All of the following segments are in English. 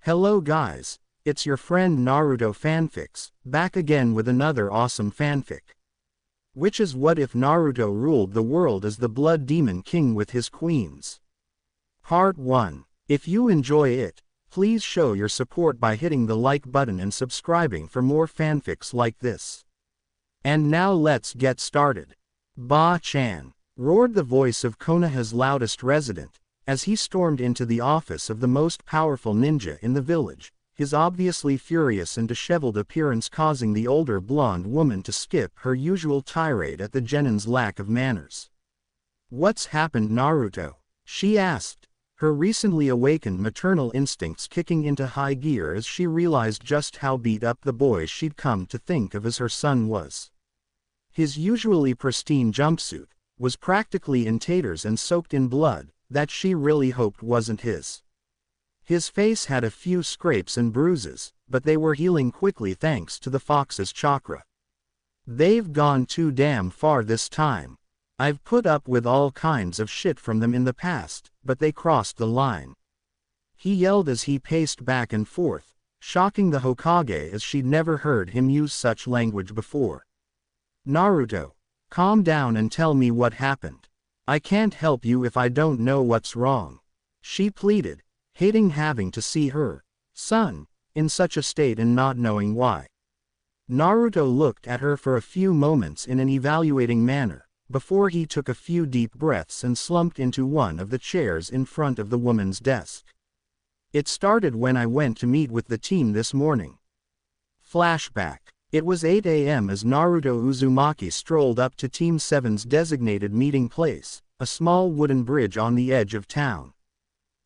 Hello guys, it's your friend Naruto Fanfics, back again with another awesome fanfic. Which is what if Naruto ruled the world as the Blood Demon King with his queens? Part 1. If you enjoy it, please show your support by hitting the like button and subscribing for more fanfics like this. And now let's get started. Ba-chan, roared the voice of Konoha's loudest resident, as he stormed into the office of the most powerful ninja in the village, his obviously furious and disheveled appearance causing the older blonde woman to skip her usual tirade at the genin's lack of manners. "What's happened, Naruto?" she asked, her recently awakened maternal instincts kicking into high gear as she realized just how beat up the boy she'd come to think of as her son was. His usually pristine jumpsuit was practically in taters and soaked in blood that she really hoped wasn't his. His face had a few scrapes and bruises, but they were healing quickly thanks to the fox's chakra. "They've gone too damn far this time. I've put up with all kinds of shit from them in the past, but they crossed the line," he yelled as he paced back and forth, shocking the Hokage as she'd never heard him use such language before. "Naruto, calm down and tell me what happened. I can't help you if I don't know what's wrong," she pleaded, hating having to see her son in such a state and not knowing why. Naruto looked at her for a few moments in an evaluating manner, before he took a few deep breaths and slumped into one of the chairs in front of the woman's desk. "It started when I went to meet with the team this morning." Flashback. It was 8 a.m. as Naruto Uzumaki strolled up to Team 7's designated meeting place, a small wooden bridge on the edge of town.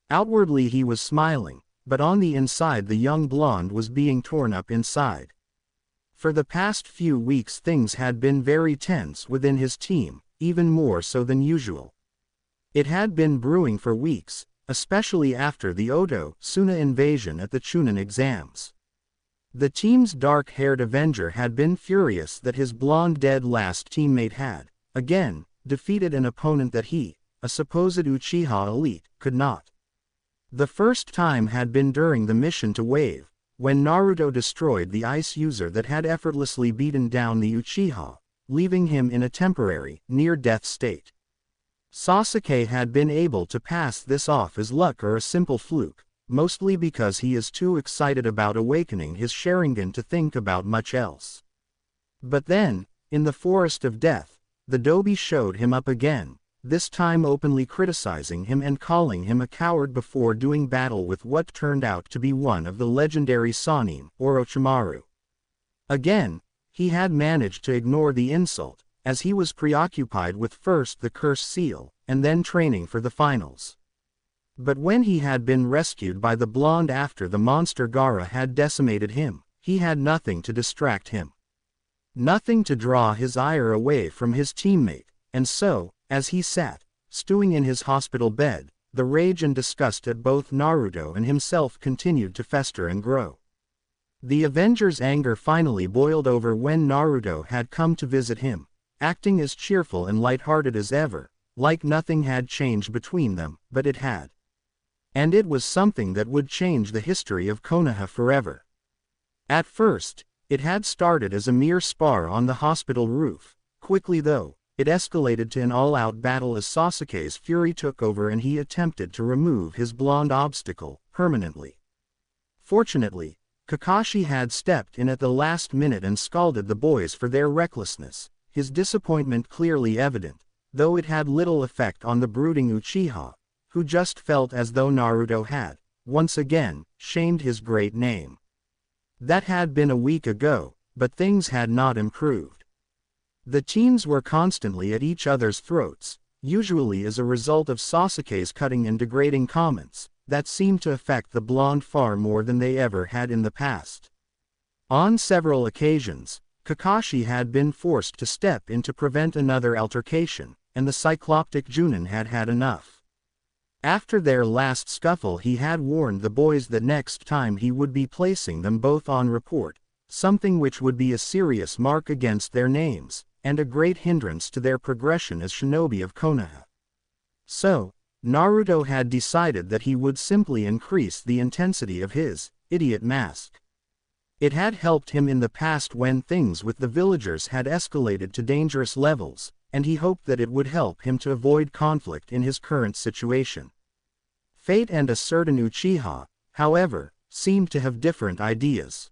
Outwardly he was smiling, but on the inside the young blonde was being torn up inside. For the past few weeks things had been very tense within his team, even more so than usual. It had been brewing for weeks, especially after the Oto-Suna invasion at the Chunin exams. The team's dark-haired Avenger had been furious that his blonde dead last teammate had, again, defeated an opponent that he, a supposed Uchiha elite, could not. The first time had been during the mission to Wave, when Naruto destroyed the ice user that had effortlessly beaten down the Uchiha, leaving him in a temporary, near-death state. Sasuke had been able to pass this off as luck or a simple fluke, mostly because he is too excited about awakening his Sharingan to think about much else. But then, in the Forest of Death, the Dobi showed him up again, this time openly criticizing him and calling him a coward before doing battle with what turned out to be one of the legendary Sannin, Orochimaru. Again, he had managed to ignore the insult, as he was preoccupied with first the Cursed Seal, and then training for the finals. But when he had been rescued by the blonde after the monster Gaara had decimated him, he had nothing to distract him. Nothing to draw his ire away from his teammate, and so, as he sat, stewing in his hospital bed, the rage and disgust at both Naruto and himself continued to fester and grow. The Avenger's anger finally boiled over when Naruto had come to visit him, acting as cheerful and lighthearted as ever, like nothing had changed between them, but it had. And it was something that would change the history of Konoha forever. At first, it had started as a mere spar on the hospital roof. Quickly though, it escalated to an all-out battle as Sasuke's fury took over and he attempted to remove his blonde obstacle, permanently. Fortunately, Kakashi had stepped in at the last minute and scalded the boys for their recklessness, his disappointment clearly evident, though it had little effect on the brooding Uchiha, who just felt as though Naruto had, once again, shamed his great name. That had been a week ago, but things had not improved. The teams were constantly at each other's throats, usually as a result of Sasuke's cutting and degrading comments, that seemed to affect the blonde far more than they ever had in the past. On several occasions, Kakashi had been forced to step in to prevent another altercation, and the cycloptic Junin had had enough. After their last scuffle he had warned the boys that next time he would be placing them both on report, something which would be a serious mark against their names, and a great hindrance to their progression as shinobi of Konoha. So, Naruto had decided that he would simply increase the intensity of his idiot mask. It had helped him in the past when things with the villagers had escalated to dangerous levels, and he hoped that it would help him to avoid conflict in his current situation. Fate and a certain Uchiha, however, seemed to have different ideas.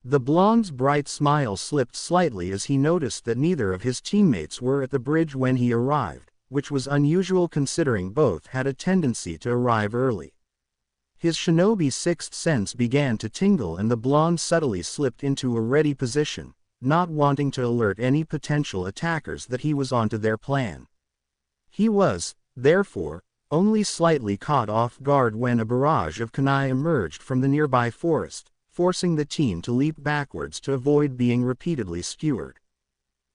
The blonde's bright smile slipped slightly as he noticed that neither of his teammates were at the bridge when he arrived, which was unusual considering both had a tendency to arrive early. His shinobi sixth sense began to tingle and the blonde subtly slipped into a ready position, not wanting to alert any potential attackers that he was onto their plan. He was, therefore, only slightly caught off guard when a barrage of kunai emerged from the nearby forest, forcing the team to leap backwards to avoid being repeatedly skewered.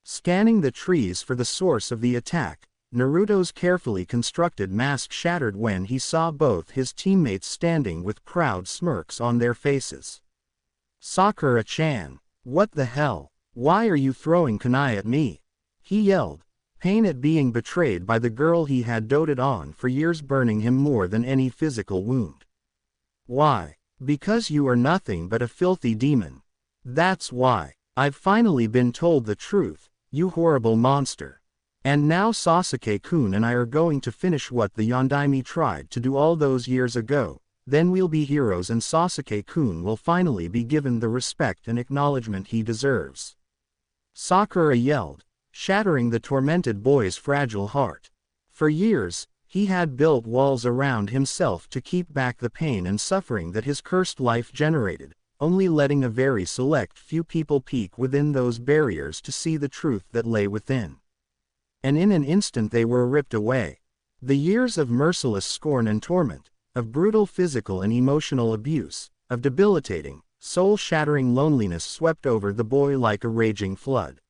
Scanning the trees for the source of the attack, Naruto's carefully constructed mask shattered when he saw both his teammates standing with proud smirks on their faces. "Sakura-chan, what the hell? Why are you throwing kunai at me?" he yelled, pain at being betrayed by the girl he had doted on for years burning him more than any physical wound. "Why? Because you are nothing but a filthy demon. That's why. I've finally been told the truth, you horrible monster. And now Sasuke-kun and I are going to finish what the Yondaime tried to do all those years ago, then we'll be heroes and Sasuke-kun will finally be given the respect and acknowledgement he deserves." Sakura yelled, shattering the tormented boy's fragile heart. For years, he had built walls around himself to keep back the pain and suffering that his cursed life generated, only letting a very select few people peek within those barriers to see the truth that lay within. And in an instant they were ripped away. The years of merciless scorn and torment, of brutal physical and emotional abuse, of debilitating, soul-shattering loneliness swept over the boy like a raging flood.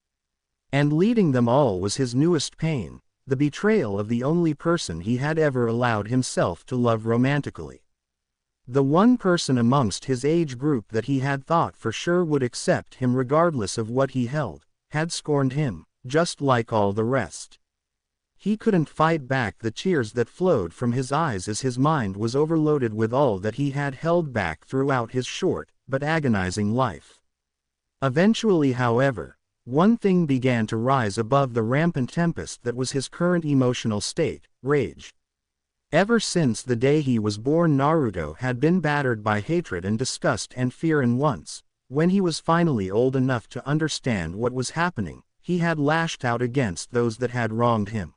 And leading them all was his newest pain, the betrayal of the only person he had ever allowed himself to love romantically. The one person amongst his age group that he had thought for sure would accept him regardless of what he held, had scorned him, just like all the rest. He couldn't fight back the tears that flowed from his eyes as his mind was overloaded with all that he had held back throughout his short, but agonizing life. Eventually, however, one thing began to rise above the rampant tempest that was his current emotional state: rage. Ever since the day he was born, Naruto had been battered by hatred and disgust and fear, and once, when he was finally old enough to understand what was happening, he had lashed out against those that had wronged him.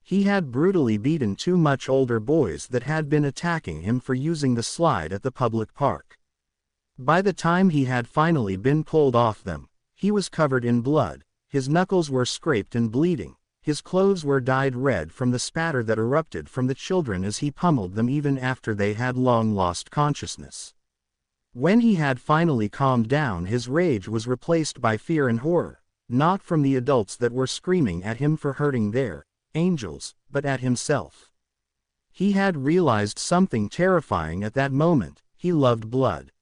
He had brutally beaten two much older boys that had been attacking him for using the slide at the public park. By the time he had finally been pulled off them, he was covered in blood, his knuckles were scraped and bleeding, his clothes were dyed red from the spatter that erupted from the children as he pummeled them even after they had long lost consciousness. When he had finally calmed down, his rage was replaced by fear and horror, not from the adults that were screaming at him for hurting their angels, but at himself. He had realized something terrifying at that moment: he loved blood.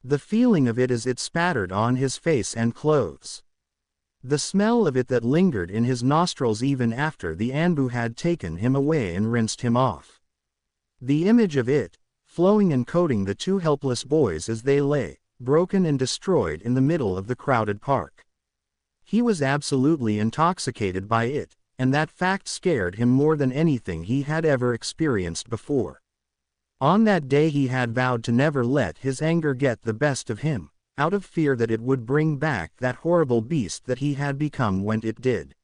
The feeling of it as it spattered on his face and clothes. The smell of it that lingered in his nostrils even after the Anbu had taken him away and rinsed him off. The image of it, flowing and coating the two helpless boys as they lay, broken and destroyed in the middle of the crowded park. He was absolutely intoxicated by it, and that fact scared him more than anything he had ever experienced before. On that day he had vowed to never let his anger get the best of him, out of fear that it would bring back that horrible beast that he had become when it did.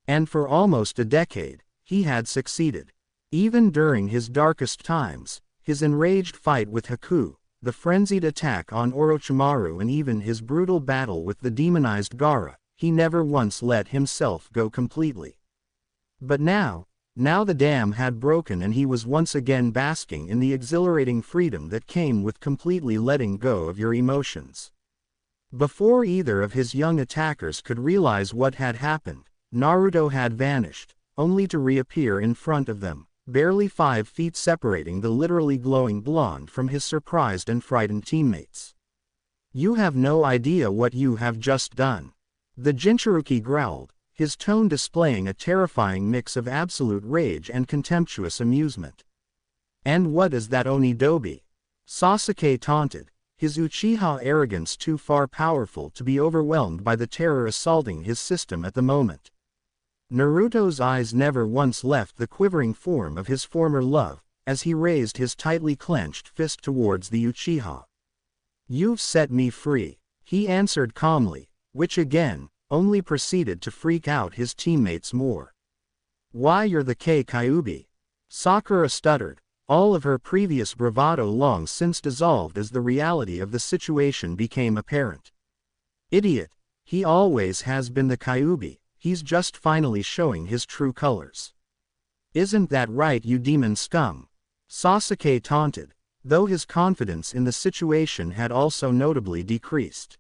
And for almost a decade, he had succeeded. Even during his darkest times, his enraged fight with Haku, the frenzied attack on Orochimaru, and even his brutal battle with the demonized Gaara, he never once let himself go completely. But now the dam had broken and he was once again basking in the exhilarating freedom that came with completely letting go of your emotions. Before either of his young attackers could realize what had happened, Naruto had vanished, only to reappear in front of them, barely 5 feet separating the literally glowing blonde from his surprised and frightened teammates. "You have no idea what you have just done," the Jinchuruki growled, his tone displaying a terrifying mix of absolute rage and contemptuous amusement. "And what is that Onidobi?" Sasuke taunted, his Uchiha arrogance too far powerful to be overwhelmed by the terror assaulting his system at the moment. Naruto's eyes never once left the quivering form of his former love, as he raised his tightly clenched fist towards the Uchiha. "You've set me free," he answered calmly, which again, only proceeded to freak out his teammates more. "Why, you're the Kyuubi." Sakura stuttered, all of her previous bravado long since dissolved as the reality of the situation became apparent. "Idiot, he always has been the Kyuubi, he's just finally showing his true colors." "Isn't that right, you demon scum?" Sasuke taunted, though his confidence in the situation had also notably decreased.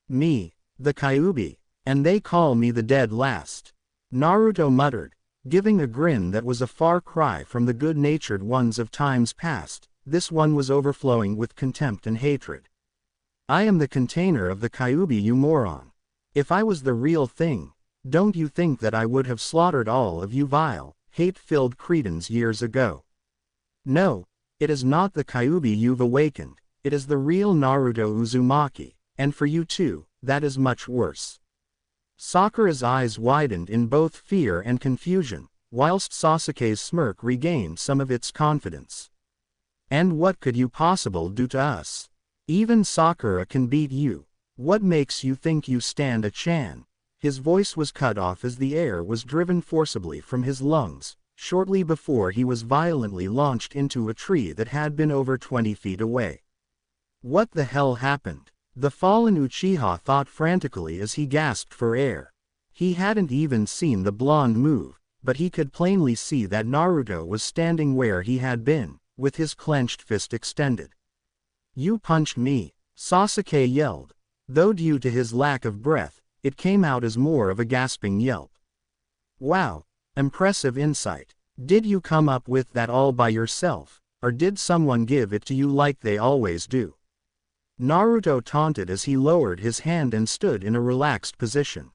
"Me, the Kyuubi, and they call me the dead last," Naruto muttered, giving a grin that was a far cry from the good-natured ones of times past. This one was overflowing with contempt and hatred. "I am the container of the Kyuubi, you moron. If I was the real thing, don't you think that I would have slaughtered all of you vile, hate-filled cretins years ago? No, it is not the Kyuubi you've awakened, it is the real Naruto Uzumaki, and for you too, that is much worse." Sakura's eyes widened in both fear and confusion, whilst Sasuke's smirk regained some of its confidence. "And what could you possibly do to us? Even Sakura can beat you. What makes you think you stand a chance?" His voice was cut off as the air was driven forcibly from his lungs, shortly before he was violently launched into a tree that had been over 20 feet away. What the hell happened? The fallen Uchiha thought frantically as he gasped for air. He hadn't even seen the blonde move, but he could plainly see that Naruto was standing where he had been, with his clenched fist extended. "You punched me," Sasuke yelled, though due to his lack of breath, it came out as more of a gasping yelp. "Wow, impressive insight. Did you come up with that all by yourself, or did someone give it to you like they always do?" Naruto taunted as he lowered his hand and stood in a relaxed position.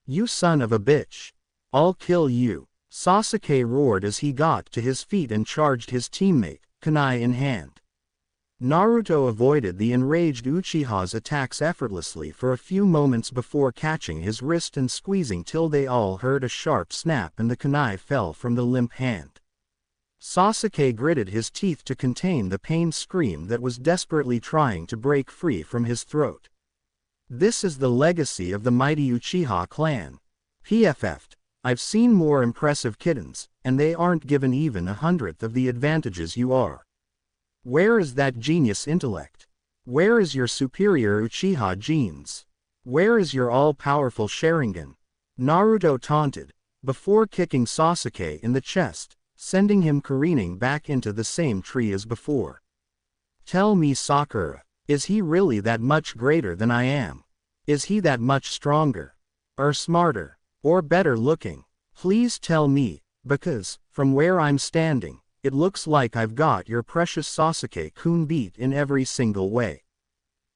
"You son of a bitch. I'll kill you," Sasuke roared as he got to his feet and charged his teammate, kunai in hand. Naruto avoided the enraged Uchiha's attacks effortlessly for a few moments before catching his wrist and squeezing till they all heard a sharp snap and the kunai fell from the limp hand. Sasuke gritted his teeth to contain the pain scream that was desperately trying to break free from his throat. This is the legacy of the mighty Uchiha clan. PFF'd, I've seen more impressive kittens, and they aren't given even 1/100th of the advantages you are. Where is that genius intellect? Where is your superior Uchiha genes? Where is your all-powerful Sharingan? Naruto taunted, before kicking Sasuke in the chest, sending him careening back into the same tree as before. "Tell me, Sakura, is he really that much greater than I am? Is he that much stronger? Or smarter? Or better looking? Please tell me, because, from where I'm standing, it looks like I've got your precious Sasuke-kun beat in every single way.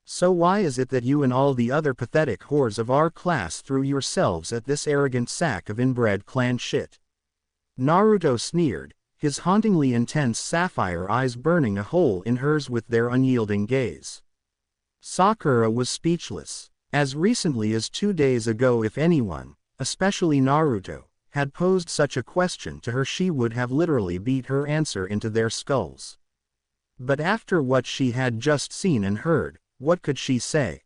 So why is it that you and all the other pathetic whores of our class threw yourselves at this arrogant sack of inbred clan shit?" Naruto sneered, his hauntingly intense sapphire eyes burning a hole in hers with their unyielding gaze. Sakura was speechless. As recently as 2 days ago, if anyone, especially Naruto, had posed such a question to her, she would have literally beat her answer into their skulls. But after what she had just seen and heard, what could she say?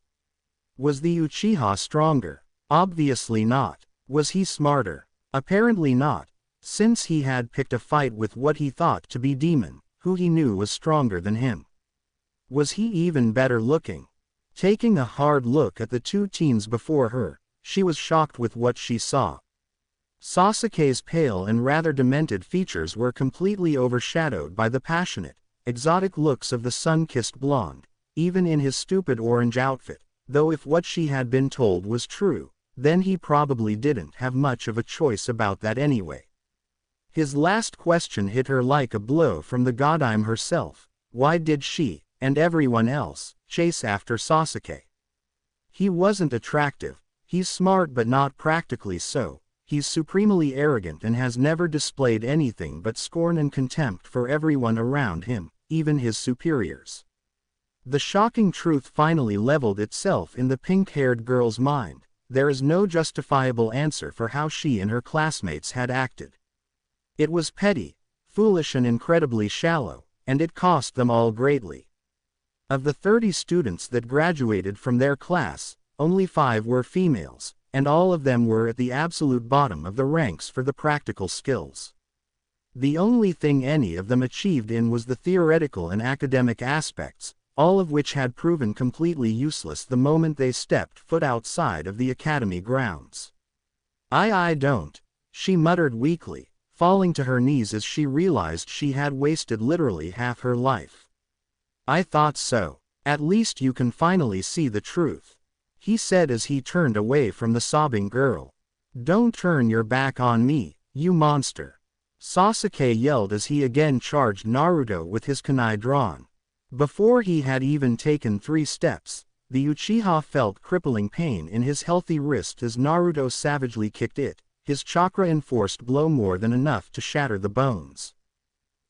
Was the Uchiha stronger? Obviously not. Was he smarter? Apparently not, since he had picked a fight with what he thought to be Demon, who he knew was stronger than him. Was he even better looking? Taking a hard look at the two teens before her, she was shocked with what she saw. Sasuke's pale and rather demented features were completely overshadowed by the passionate, exotic looks of the sun-kissed blonde, even in his stupid orange outfit, though if what she had been told was true, then he probably didn't have much of a choice about that anyway. His last question hit her like a blow from the godime herself. Why did she, and everyone else, chase after Sasuke? He wasn't attractive, He's smart but not practically so. He's supremely arrogant and has never displayed anything but scorn and contempt for everyone around him, even his superiors. The shocking truth finally leveled itself in the pink-haired girl's mind. There is no justifiable answer for how she and her classmates had acted. It was petty, foolish and incredibly shallow, and it cost them all greatly. Of the 30 students that graduated from their class, only 5 were females, and all of them were at the absolute bottom of the ranks for the practical skills. The only thing any of them achieved in was the theoretical and academic aspects, all of which had proven completely useless the moment they stepped foot outside of the academy grounds. I don't," she muttered weakly, falling to her knees as she realized she had wasted literally half her life. "I thought so. At least you can finally see the truth," he said as he turned away from the sobbing girl. "Don't turn your back on me, you monster," Sasuke yelled as he again charged Naruto with his kunai drawn. Before he had even taken 3 steps, the Uchiha felt crippling pain in his healthy wrist as Naruto savagely kicked it, his chakra-enforced blow more than enough to shatter the bones.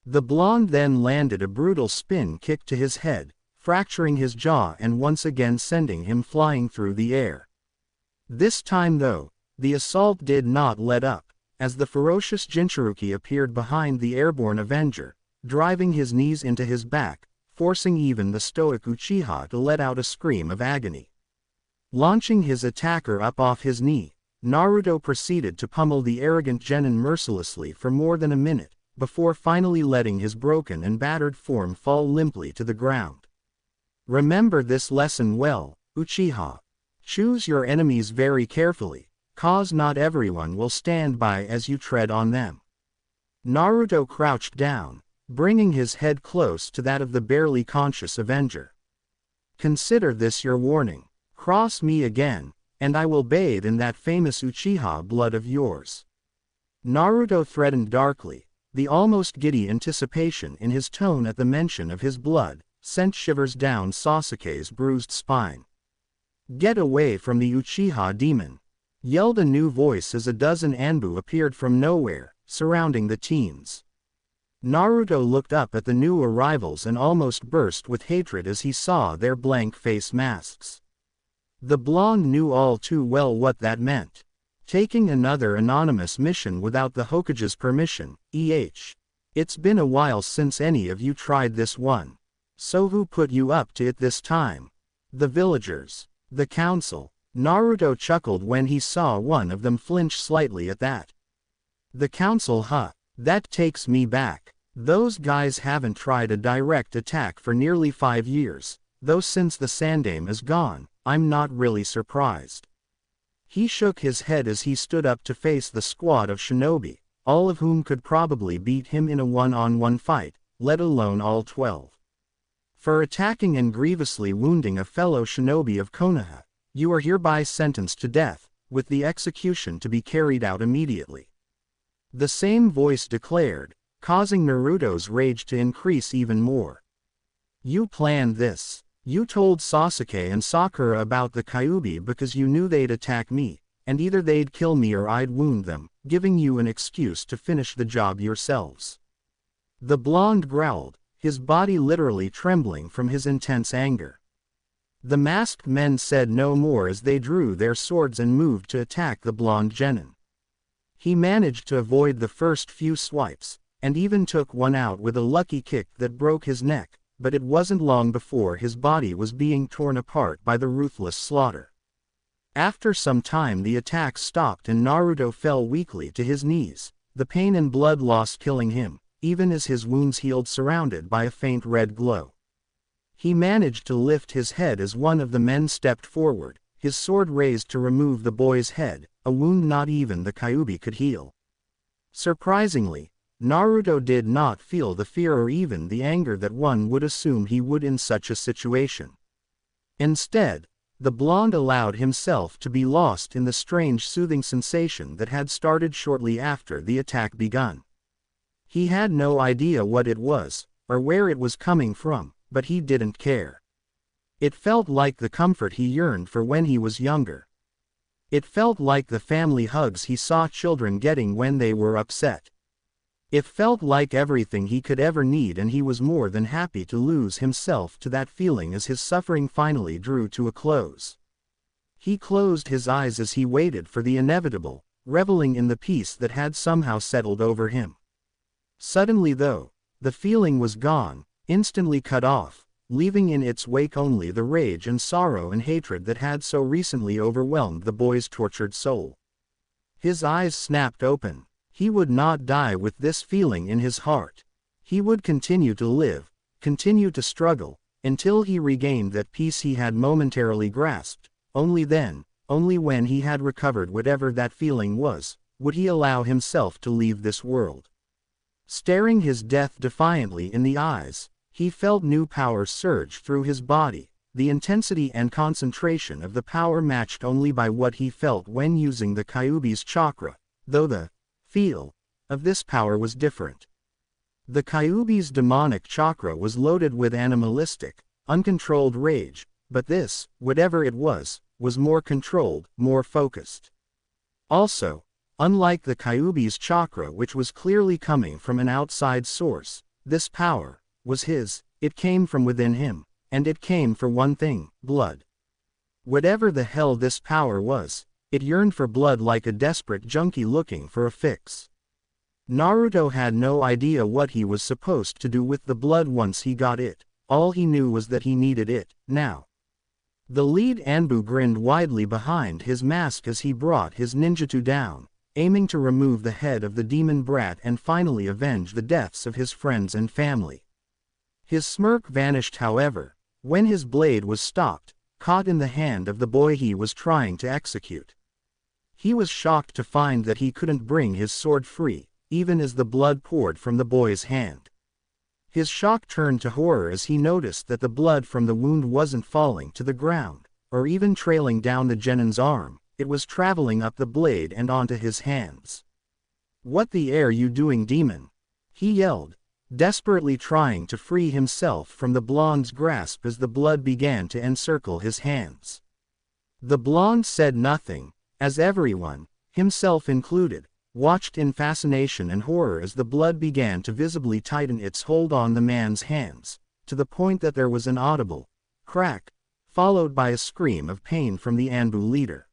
The blonde then landed a brutal spin kick to his head, fracturing his jaw and once again sending him flying through the air. This time though, the assault did not let up, as the ferocious Jinchuruki appeared behind the airborne Avenger, driving his knees into his back, forcing even the stoic Uchiha to let out a scream of agony. Launching his attacker up off his knee, Naruto proceeded to pummel the arrogant genin mercilessly for more than a minute, before finally letting his broken and battered form fall limply to the ground. Remember this lesson well, Uchiha. Choose your enemies very carefully, cause not everyone will stand by as you tread on them. Naruto crouched down, bringing his head close to that of the barely conscious Avenger. Consider this your warning. Cross me again, and I will bathe in that famous Uchiha blood of yours. Naruto threatened darkly, the almost giddy anticipation in his tone at the mention of his blood sent shivers down Sasuke's bruised spine. "Get away from the Uchiha demon!" yelled a new voice as a dozen Anbu appeared from nowhere, surrounding the teens. Naruto looked up at the new arrivals and almost burst with hatred as he saw their blank face masks. The blonde knew all too well what that meant. Taking another anonymous mission without the Hokage's permission, It's been a while since any of you tried this one. So who put you up to it this time? The villagers. The council. Naruto chuckled when he saw one of them flinch slightly at that. The council, huh? That takes me back. Those guys haven't tried a direct attack for nearly 5 years, though since the Sandame is gone, I'm not really surprised. He shook his head as he stood up to face the squad of shinobi, all of whom could probably beat him in a one-on-one fight, let alone all 12. For attacking and grievously wounding a fellow shinobi of Konoha, you are hereby sentenced to death, with the execution to be carried out immediately. The same voice declared, causing Naruto's rage to increase even more. You planned this. You told Sasuke and Sakura about the Kyuubi because you knew they'd attack me, and either they'd kill me or I'd wound them, giving you an excuse to finish the job yourselves. The blonde growled, his body literally trembling from his intense anger. The masked men said no more as they drew their swords and moved to attack the blonde genin. He managed to avoid the first few swipes, and even took one out with a lucky kick that broke his neck, but it wasn't long before his body was being torn apart by the ruthless slaughter. After some time the attack stopped and Naruto fell weakly to his knees, the pain and blood loss killing him, even as his wounds healed surrounded by a faint red glow. He managed to lift his head as one of the men stepped forward, his sword raised to remove the boy's head, a wound not even the Kyuubi could heal. Surprisingly, Naruto did not feel the fear or even the anger that one would assume he would in such a situation. Instead, the blonde allowed himself to be lost in the strange soothing sensation that had started shortly after the attack begun. He had no idea what it was, or where it was coming from, but he didn't care. It felt like the comfort he yearned for when he was younger. It felt like the family hugs he saw children getting when they were upset. It felt like everything he could ever need, and he was more than happy to lose himself to that feeling as his suffering finally drew to a close. He closed his eyes as he waited for the inevitable, reveling in the peace that had somehow settled over him. Suddenly though, the feeling was gone, instantly cut off, leaving in its wake only the rage and sorrow and hatred that had so recently overwhelmed the boy's tortured soul. His eyes snapped open. He would not die with this feeling in his heart. He would continue to live, continue to struggle, until he regained that peace he had momentarily grasped. Only then, only when he had recovered whatever that feeling was, would he allow himself to leave this world. Staring his death defiantly in the eyes, he felt new power surge through his body, the intensity and concentration of the power matched only by what he felt when using the Kyuubi's chakra, though the feel of this power was different. The Kyuubi's demonic chakra was loaded with animalistic, uncontrolled rage, but this, whatever it was more controlled, more focused. Also, unlike the Kyuubi's chakra, which was clearly coming from an outside source, this power was his. It came from within him, and it came for one thing: blood. Whatever the hell this power was, it yearned for blood like a desperate junkie looking for a fix. Naruto had no idea what he was supposed to do with the blood once he got it. All he knew was that he needed it, now. The lead Anbu grinned widely behind his mask as he brought his ninjutsu down, aiming to remove the head of the demon brat and finally avenge the deaths of his friends and family. His smirk vanished, however, when his blade was stopped, caught in the hand of the boy he was trying to execute. He was shocked to find that he couldn't bring his sword free, even as the blood poured from the boy's hand. His shock turned to horror as he noticed that the blood from the wound wasn't falling to the ground, or even trailing down the genin's arm. It was traveling up the blade and onto his hands. "What the air you doing, demon?" he yelled, desperately trying to free himself from the blonde's grasp as the blood began to encircle his hands. The blonde said nothing, as everyone, himself included, watched in fascination and horror as the blood began to visibly tighten its hold on the man's hands, to the point that there was an audible crack, followed by a scream of pain from the Anbu leader.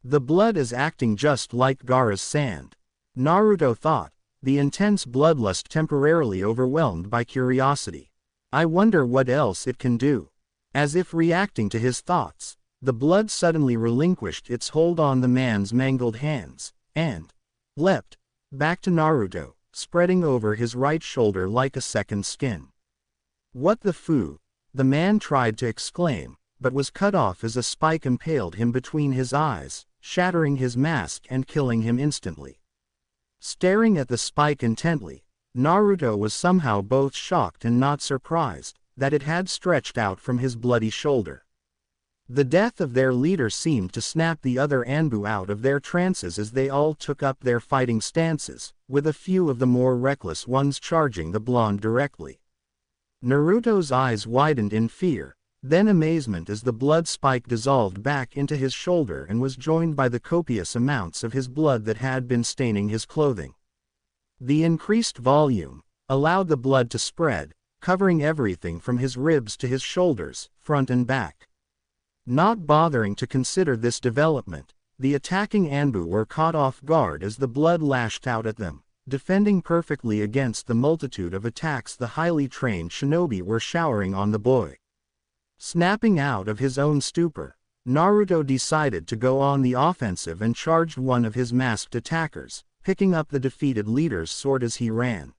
The blood is acting just like Gaara's sand, Naruto thought, the intense bloodlust temporarily overwhelmed by curiosity. I wonder what else it can do. As if reacting to his thoughts, the blood suddenly relinquished its hold on the man's mangled hands, and leapt back to Naruto, spreading over his right shoulder like a second skin. "What the foo?" the man tried to exclaim, but was cut off as a spike impaled him between his eyes, shattering his mask and killing him instantly. Staring at the spike intently, Naruto was somehow both shocked and not surprised that it had stretched out from his bloody shoulder. The death of their leader seemed to snap the other Anbu out of their trances as they all took up their fighting stances, with a few of the more reckless ones charging the blonde directly. Naruto's eyes widened in fear, then amazement as the blood spike dissolved back into his shoulder and was joined by the copious amounts of his blood that had been staining his clothing. The increased volume allowed the blood to spread, covering everything from his ribs to his shoulders, front and back. Not bothering to consider this development, the attacking Anbu were caught off guard as the blood lashed out at them, defending perfectly against the multitude of attacks the highly trained shinobi were showering on the boy. Snapping out of his own stupor, Naruto decided to go on the offensive and charged one of his masked attackers, picking up the defeated leader's sword as he ran.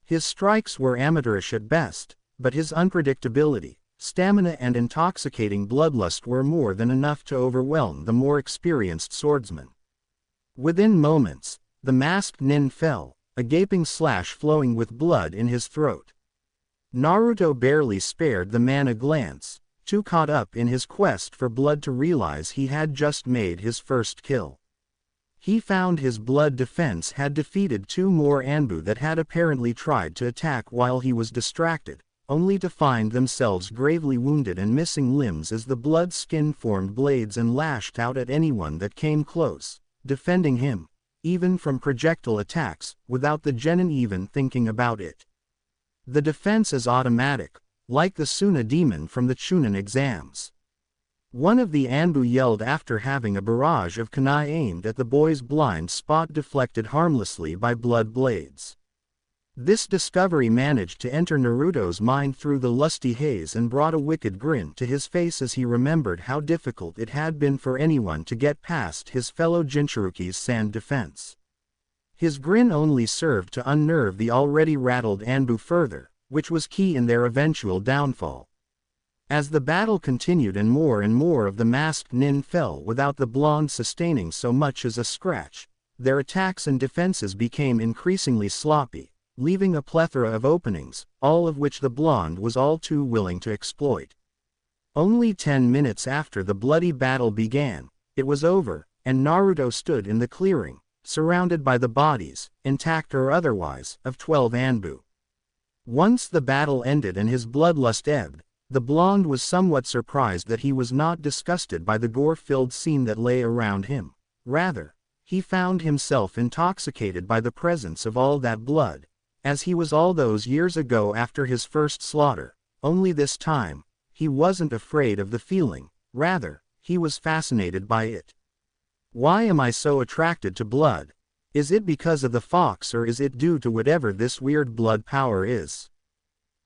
His strikes were amateurish at best, but his unpredictability, stamina and intoxicating bloodlust were more than enough to overwhelm the more experienced swordsman. Within moments, the masked nin fell, a gaping slash flowing with blood in his throat. Naruto barely spared the man a glance, too caught up in his quest for blood to realize he had just made his first kill. He found his blood defense had defeated two more Anbu that had apparently tried to attack while he was distracted, only to find themselves gravely wounded and missing limbs as the blood-skin formed blades and lashed out at anyone that came close, defending him, even from projectile attacks, without the genin even thinking about it. The defense is automatic, like the Suna demon from the Chunin exams. One of the Anbu yelled after having a barrage of kunai aimed at the boy's blind spot deflected harmlessly by blood blades. This discovery managed to enter Naruto's mind through the lusty haze and brought a wicked grin to his face as he remembered how difficult it had been for anyone to get past his fellow Jinchuruki's sand defense. His grin only served to unnerve the already rattled Anbu further, which was key in their eventual downfall. As the battle continued and more of the masked nin fell without the blonde sustaining so much as a scratch, their attacks and defenses became increasingly sloppy, leaving a plethora of openings, all of which the blonde was all too willing to exploit. Only 10 minutes after the bloody battle began, it was over, and Naruto stood in the clearing, surrounded by the bodies, intact or otherwise, of 12 Anbu. Once the battle ended and his bloodlust ebbed, the blonde was somewhat surprised that he was not disgusted by the gore-filled scene that lay around him. Rather, he found himself intoxicated by the presence of all that blood, as he was all those years ago after his first slaughter, only this time, he wasn't afraid of the feeling, rather, he was fascinated by it. Why am I so attracted to blood? Is it because of the fox or is it due to whatever this weird blood power is?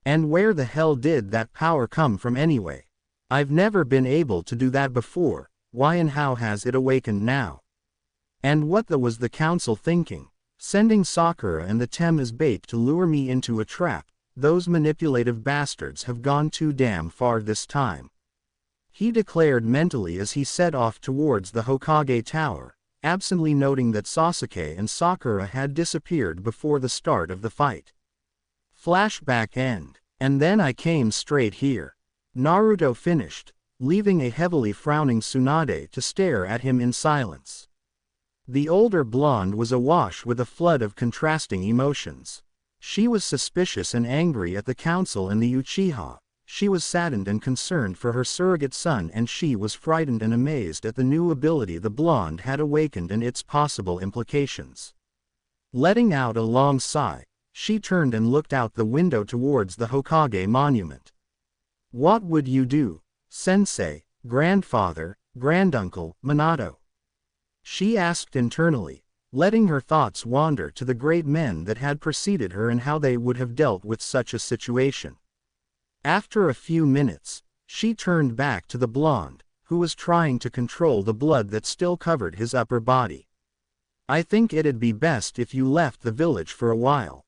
And where the hell did that power come from anyway? I've never been able to do that before, why and how has it awakened now? And what was the council thinking? Sending Sakura and the Tem as bait to lure me into a trap? Those manipulative bastards have gone too damn far this time. He declared mentally as he set off towards the Hokage Tower, absently noting that Sasuke and Sakura had disappeared before the start of the fight. Flashback end. And then I came straight here. Naruto finished, leaving a heavily frowning Tsunade to stare at him in silence. The older blonde was awash with a flood of contrasting emotions. She was suspicious and angry at the council and the Uchiha, she was saddened and concerned for her surrogate son, and she was frightened and amazed at the new ability the blonde had awakened and its possible implications. Letting out a long sigh, she turned and looked out the window towards the Hokage monument. What would you do, sensei, grandfather, granduncle, Minato? She asked internally, letting her thoughts wander to the great men that had preceded her and how they would have dealt with such a situation. After a few minutes, she turned back to the blonde, who was trying to control the blood that still covered his upper body. I think it'd be best if you left the village for a while,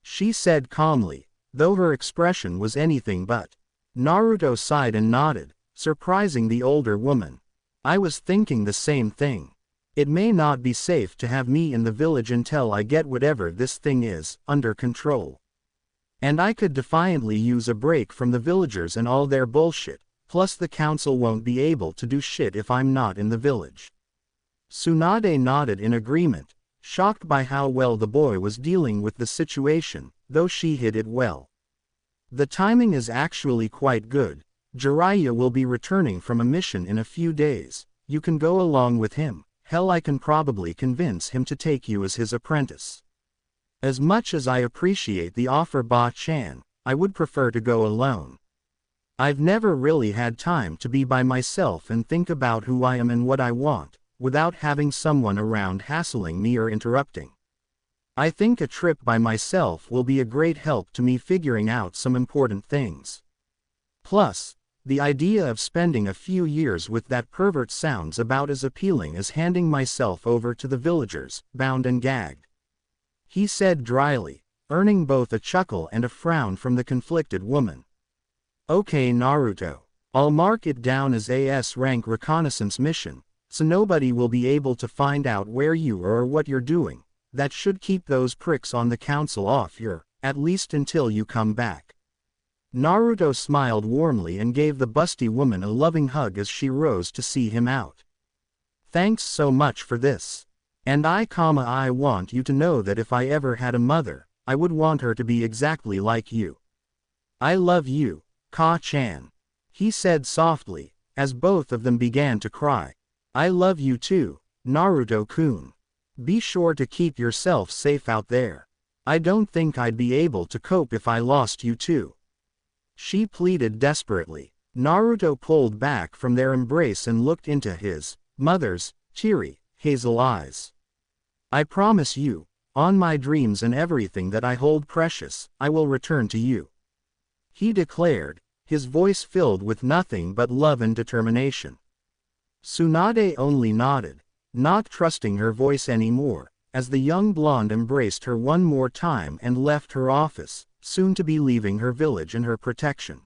she said calmly, though her expression was anything but. Naruto sighed and nodded, surprising the older woman. I was thinking the same thing. It may not be safe to have me in the village until I get whatever this thing is, under control. And I could defiantly use a break from the villagers and all their bullshit, plus the council won't be able to do shit if I'm not in the village. Tsunade nodded in agreement, shocked by how well the boy was dealing with the situation, though she hid it well. The timing is actually quite good. Jiraiya will be returning from a mission in a few days. You can go along with him. Hell, I can probably convince him to take you as his apprentice. As much as I appreciate the offer, Ba-chan, I would prefer to go alone. I've never really had time to be by myself and think about who I am and what I want, without having someone around hassling me or interrupting. I think a trip by myself will be a great help to me figuring out some important things. Plus, the idea of spending a few years with that pervert sounds about as appealing as handing myself over to the villagers, bound and gagged, he said dryly, earning both a chuckle and a frown from the conflicted woman. Okay Naruto, I'll mark it down as a S-rank reconnaissance mission, so nobody will be able to find out where you are or what you're doing. That should keep those pricks on the council off your, at least until you come back. Naruto smiled warmly and gave the busty woman a loving hug as she rose to see him out. Thanks so much for this. And I want you to know that if I ever had a mother, I would want her to be exactly like you. I love you, Ka-chan. He said softly, as both of them began to cry. I love you too, Naruto-kun. Be sure to keep yourself safe out there. I don't think I'd be able to cope if I lost you too. She pleaded desperately. Naruto pulled back from their embrace and looked into his mother's teary, hazel eyes. I promise you, on my dreams and everything that I hold precious, I will return to you. He declared, his voice filled with nothing but love and determination. Tsunade only nodded, not trusting her voice anymore, as the young blonde embraced her one more time and left her office, soon to be leaving her village and her protection.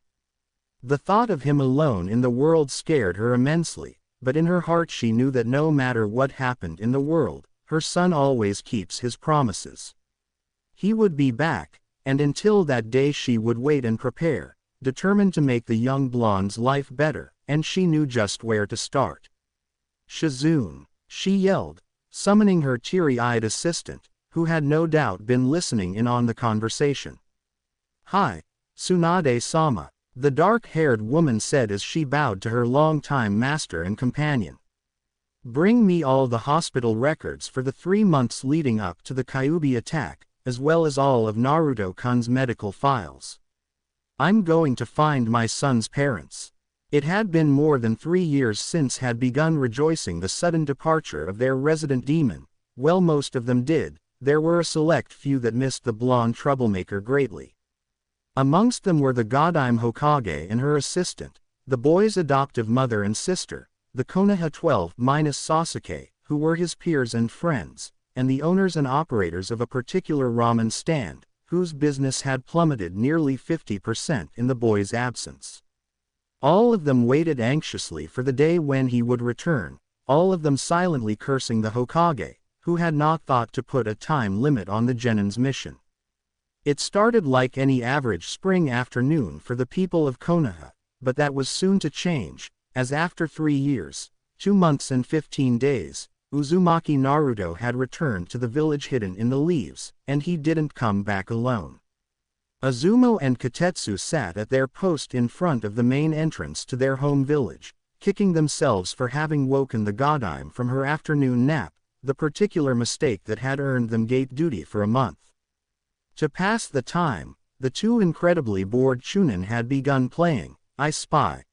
The thought of him alone in the world scared her immensely, but in her heart she knew that no matter what happened in the world, her son always keeps his promises. He would be back, and until that day she would wait and prepare, determined to make the young blonde's life better, and she knew just where to start. Shizune, she yelled, summoning her teary-eyed assistant, who had no doubt been listening in on the conversation. Hi, Tsunade-sama, the dark-haired woman said as she bowed to her long-time master and companion. Bring me all the hospital records for the 3 months leading up to the Kyuubi attack, as well as all of Naruto-kun's medical files. I'm going to find my son's parents. It had been more than 3 years since had begun rejoicing the sudden departure of their resident demon. Well, most of them did, there were a select few that missed the blonde troublemaker greatly. Amongst them were the Godime Hokage and her assistant, the boy's adoptive mother and sister, the Konoha 12 minus Sasuke, who were his peers and friends, and the owners and operators of a particular ramen stand, whose business had plummeted nearly 50% in the boy's absence. All of them waited anxiously for the day when he would return, all of them silently cursing the Hokage, who had not thought to put a time limit on the Genin's mission. It started like any average spring afternoon for the people of Konoha, but that was soon to change, as after 3 years, 2 months and 15 days, Uzumaki Naruto had returned to the village hidden in the leaves, and he didn't come back alone. Azumo and Kotetsu sat at their post in front of the main entrance to their home village, kicking themselves for having woken the Godime from her afternoon nap, the particular mistake that had earned them gate duty for a month. To pass the time, the two incredibly bored Chunin had begun playing I Spy.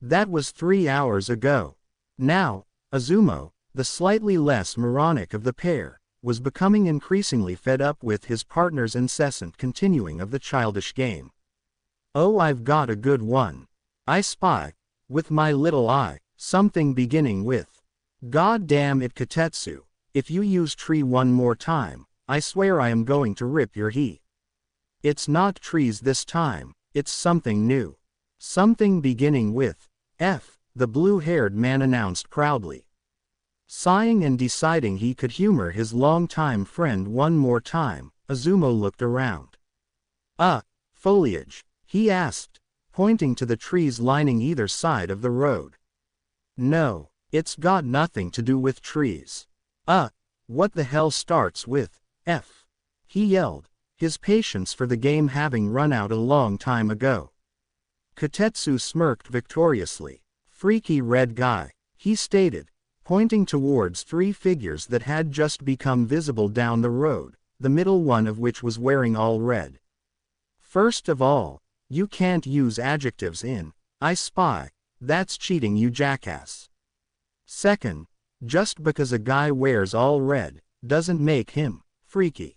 That was 3 hours ago. Now, Azumo, the slightly less moronic of the pair, was becoming increasingly fed up with his partner's incessant continuing of the childish game. Oh, I've got a good one. I spy, with my little eye, something beginning with. God damn it, Kotetsu, if you use tree one more time, I swear I am going to rip your he. It's not trees this time, it's something new. Something beginning with F, the blue-haired man announced proudly. Sighing and deciding he could humor his longtime friend one more time, Azumo looked around. Foliage, he asked, pointing to the trees lining either side of the road. No, it's got nothing to do with trees. What the hell starts with F? He yelled, his patience for the game having run out a long time ago. Kotetsu smirked victoriously. Freaky red guy, he stated, pointing towards 3 figures that had just become visible down the road, the middle one of which was wearing all red. First of all, you can't use adjectives in I spy, that's cheating, you jackass. Second, just because a guy wears all red, doesn't make him freaky.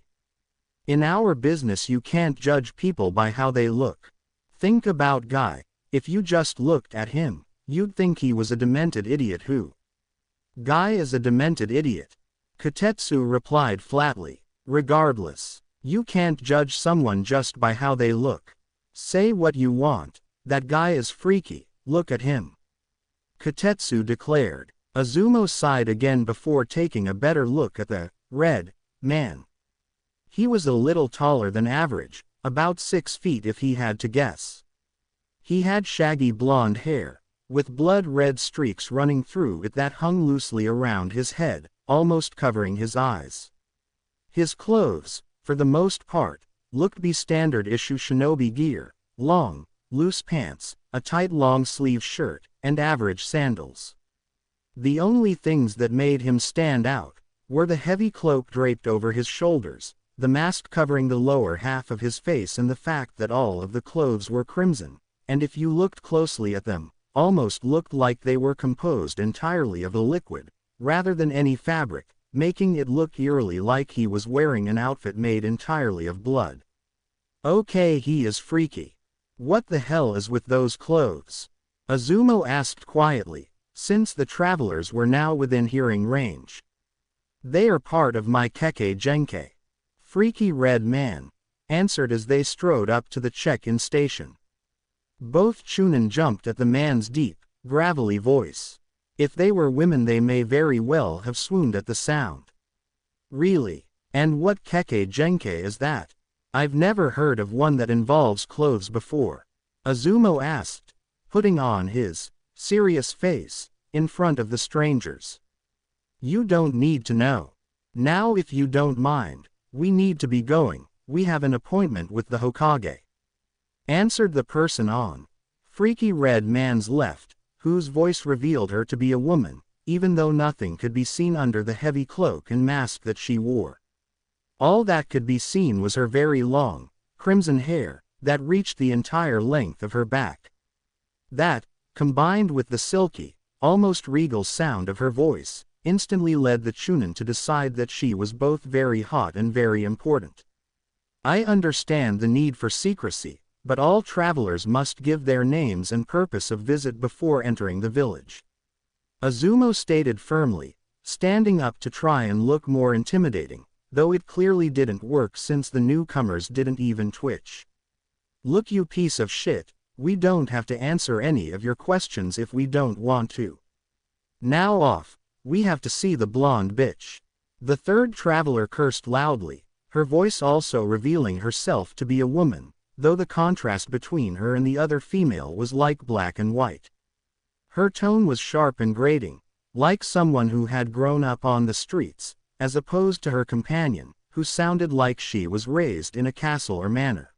In our business you can't judge people by how they look. Think about Guy, if you just looked at him, you'd think he was a demented idiot who. Guy is a demented idiot. Kotetsu replied flatly. Regardless, you can't judge someone just by how they look. Say what you want, that guy is freaky, look at him. Kotetsu declared. Azumo sighed again before taking a better look at the red man. He was a little taller than average, about 6 feet if he had to guess. He had shaggy blonde hair, with blood-red streaks running through it that hung loosely around his head, almost covering his eyes. His clothes, for the most part, looked be standard-issue shinobi gear, long, loose pants, a tight long-sleeve shirt, and average sandals. The only things that made him stand out were the heavy cloak draped over his shoulders, the mask covering the lower half of his face, and the fact that all of the clothes were crimson, and if you looked closely at them, almost looked like they were composed entirely of a liquid, rather than any fabric, making it look eerily like he was wearing an outfit made entirely of blood. Okay, he is freaky. What the hell is with those clothes? Azumo asked quietly, since the travelers were now within hearing range. They are part of my Kekkei Genkai. Freaky Red Man answered as they strode up to the check-in station. Both Chunin jumped at the man's deep, gravelly voice. If they were women, they may very well have swooned at the sound. Really? And what Kekkei Genkai is that? I've never heard of one that involves clothes before. Azumo asked, putting on his serious face in front of the strangers. You don't need to know. Now, if you don't mind, we need to be going. We have an appointment with the Hokage. Answered the person on Freaky Red Man's left, whose voice revealed her to be a woman, even though nothing could be seen under the heavy cloak and mask that she wore. All that could be seen was her very long, crimson hair, that reached the entire length of her back. That, combined with the silky, almost regal sound of her voice, instantly led the Chunin to decide that she was both very hot and very important. I understand the need for secrecy, but all travelers must give their names and purpose of visit before entering the village. Azumo stated firmly, standing up to try and look more intimidating, though it clearly didn't work since the newcomers didn't even twitch. Look, you piece of shit, we don't have to answer any of your questions if we don't want to. Now off, we have to see the blonde bitch. The third traveler cursed loudly, her voice also revealing herself to be a woman, though the contrast between her and the other female was like black and white. Her tone was sharp and grating, like someone who had grown up on the streets, as opposed to her companion, who sounded like she was raised in a castle or manor.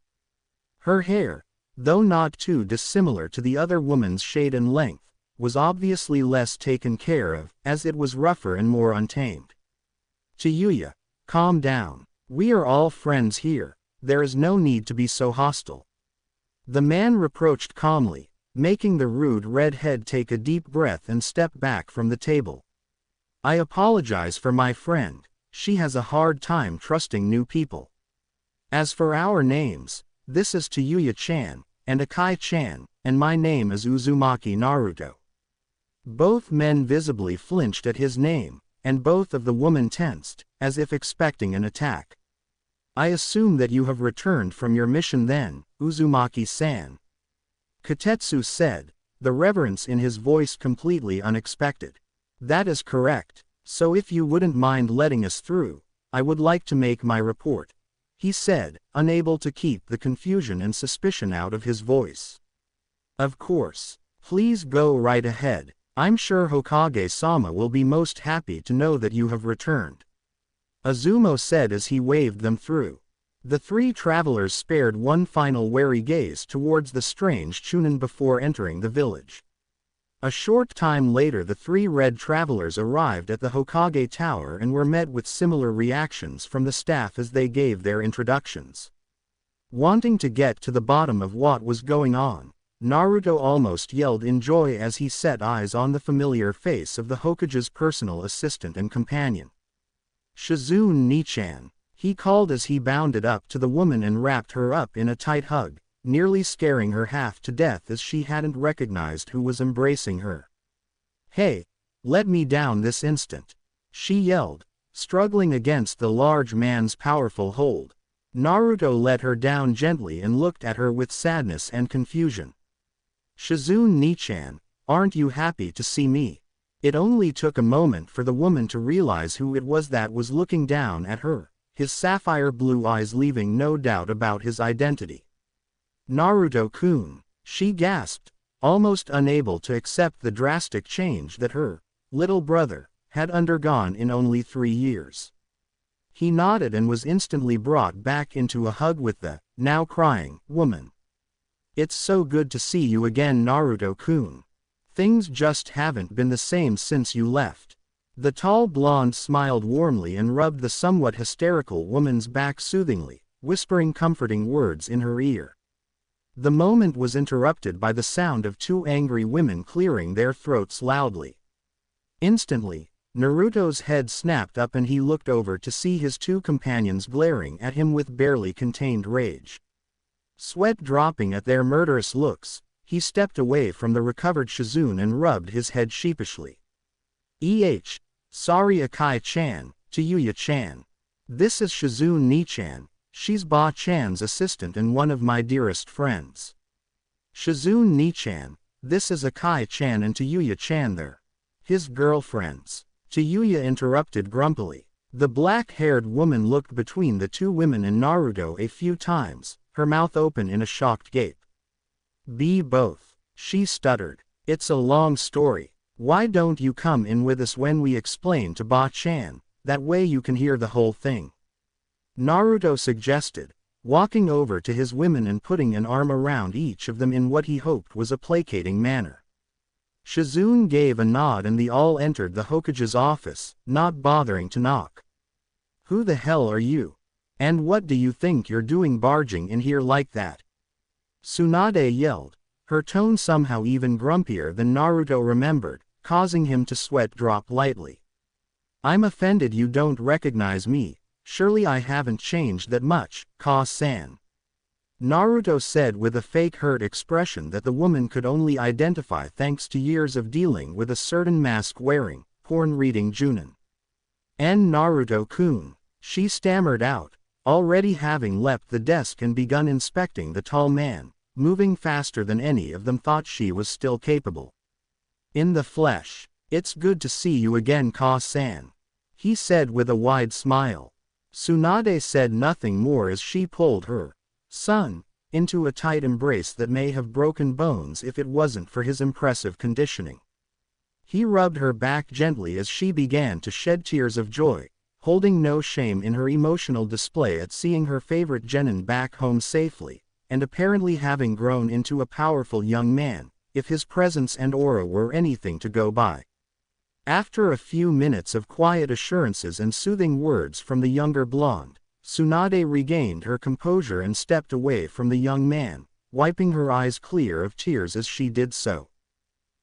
Her hair, though not too dissimilar to the other woman's shade and length, was obviously less taken care of, as it was rougher and more untamed. Chiyuya, calm down. We are all friends here. There is no need to be so hostile. The man reproached calmly, making the rude redhead take a deep breath and step back from the table. I apologize for my friend. She has a hard time trusting new people. As for our names, this is Chiyuya-chan, and Akai-chan, and my name is Uzumaki Naruto. Both men visibly flinched at his name, and both of the women tensed, as if expecting an attack. I assume that you have returned from your mission then, Uzumaki-san. Katetsu said, the reverence in his voice completely unexpected. That is correct, so if you wouldn't mind letting us through, I would like to make my report, he said, unable to keep the confusion and suspicion out of his voice. Of course, please go right ahead. I'm sure Hokage-sama will be most happy to know that you have returned. Azumo said as he waved them through. The three travelers spared one final wary gaze towards the strange Chunin before entering the village. A short time later the three red travelers arrived at the Hokage Tower and were met with similar reactions from the staff as they gave their introductions. Wanting to get to the bottom of what was going on, Naruto almost yelled in joy as he set eyes on the familiar face of the Hokage's personal assistant and companion. Shizune Nichan, he called as he bounded up to the woman and wrapped her up in a tight hug, nearly scaring her half to death as she hadn't recognized who was embracing her. Hey, let me down this instant, she yelled, struggling against the large man's powerful hold. Naruto let her down gently and looked at her with sadness and confusion. Shizune Nichan, aren't you happy to see me? It only took a moment for the woman to realize who it was that was looking down at her, his sapphire blue eyes leaving no doubt about his identity. Naruto-kun, she gasped, almost unable to accept the drastic change that her little brother had undergone in only 3 years. He nodded and was instantly brought back into a hug with the now crying woman. It's so good to see you again, Naruto-kun. Things just haven't been the same since you left. The tall blonde smiled warmly and rubbed the somewhat hysterical woman's back soothingly, whispering comforting words in her ear. The moment was interrupted by the sound of two angry women clearing their throats loudly. Instantly, Naruto's head snapped up and he looked over to see his two companions glaring at him with barely contained rage. Sweat dropping at their murderous looks, he stepped away from the recovered Shizune and rubbed his head sheepishly. Sorry Akai-chan, to Yuya-chan. This is Shizune Ni-chan, she's Ba-chan's assistant and one of my dearest friends. Shizune Ni-chan, this is Akai-chan and to Yuya-chan they're his girlfriends. Yuya interrupted grumpily. The black-haired woman looked between the two women and Naruto a few times, her mouth open in a shocked gape. Be both, she stuttered. It's a long story. Why don't you come in with us when we explain to Ba-chan, that way you can hear the whole thing? Naruto suggested, walking over to his women and putting an arm around each of them in what he hoped was a placating manner. Shizune gave a nod and they all entered the Hokage's office, not bothering to knock. Who the hell are you? And what do you think you're doing barging in here like that? Tsunade yelled, her tone somehow even grumpier than Naruto remembered, causing him to sweat drop lightly. I'm offended you don't recognize me, surely I haven't changed that much, Ka-san. Naruto said with a fake hurt expression that the woman could only identify thanks to years of dealing with a certain mask-wearing, porn-reading Junin. And Naruto-kun, she stammered out, already having leapt the desk and begun inspecting the tall man, moving faster than any of them thought she was still capable. In the flesh, it's good to see you again, Ka-san, he said with a wide smile. Tsunade said nothing more as she pulled her son into a tight embrace that may have broken bones if it wasn't for his impressive conditioning. He rubbed her back gently as she began to shed tears of joy, holding no shame in her emotional display at seeing her favorite genin back home safely, and apparently having grown into a powerful young man, if his presence and aura were anything to go by. After a few minutes of quiet assurances and soothing words from the younger blonde, Tsunade regained her composure and stepped away from the young man, wiping her eyes clear of tears as she did so.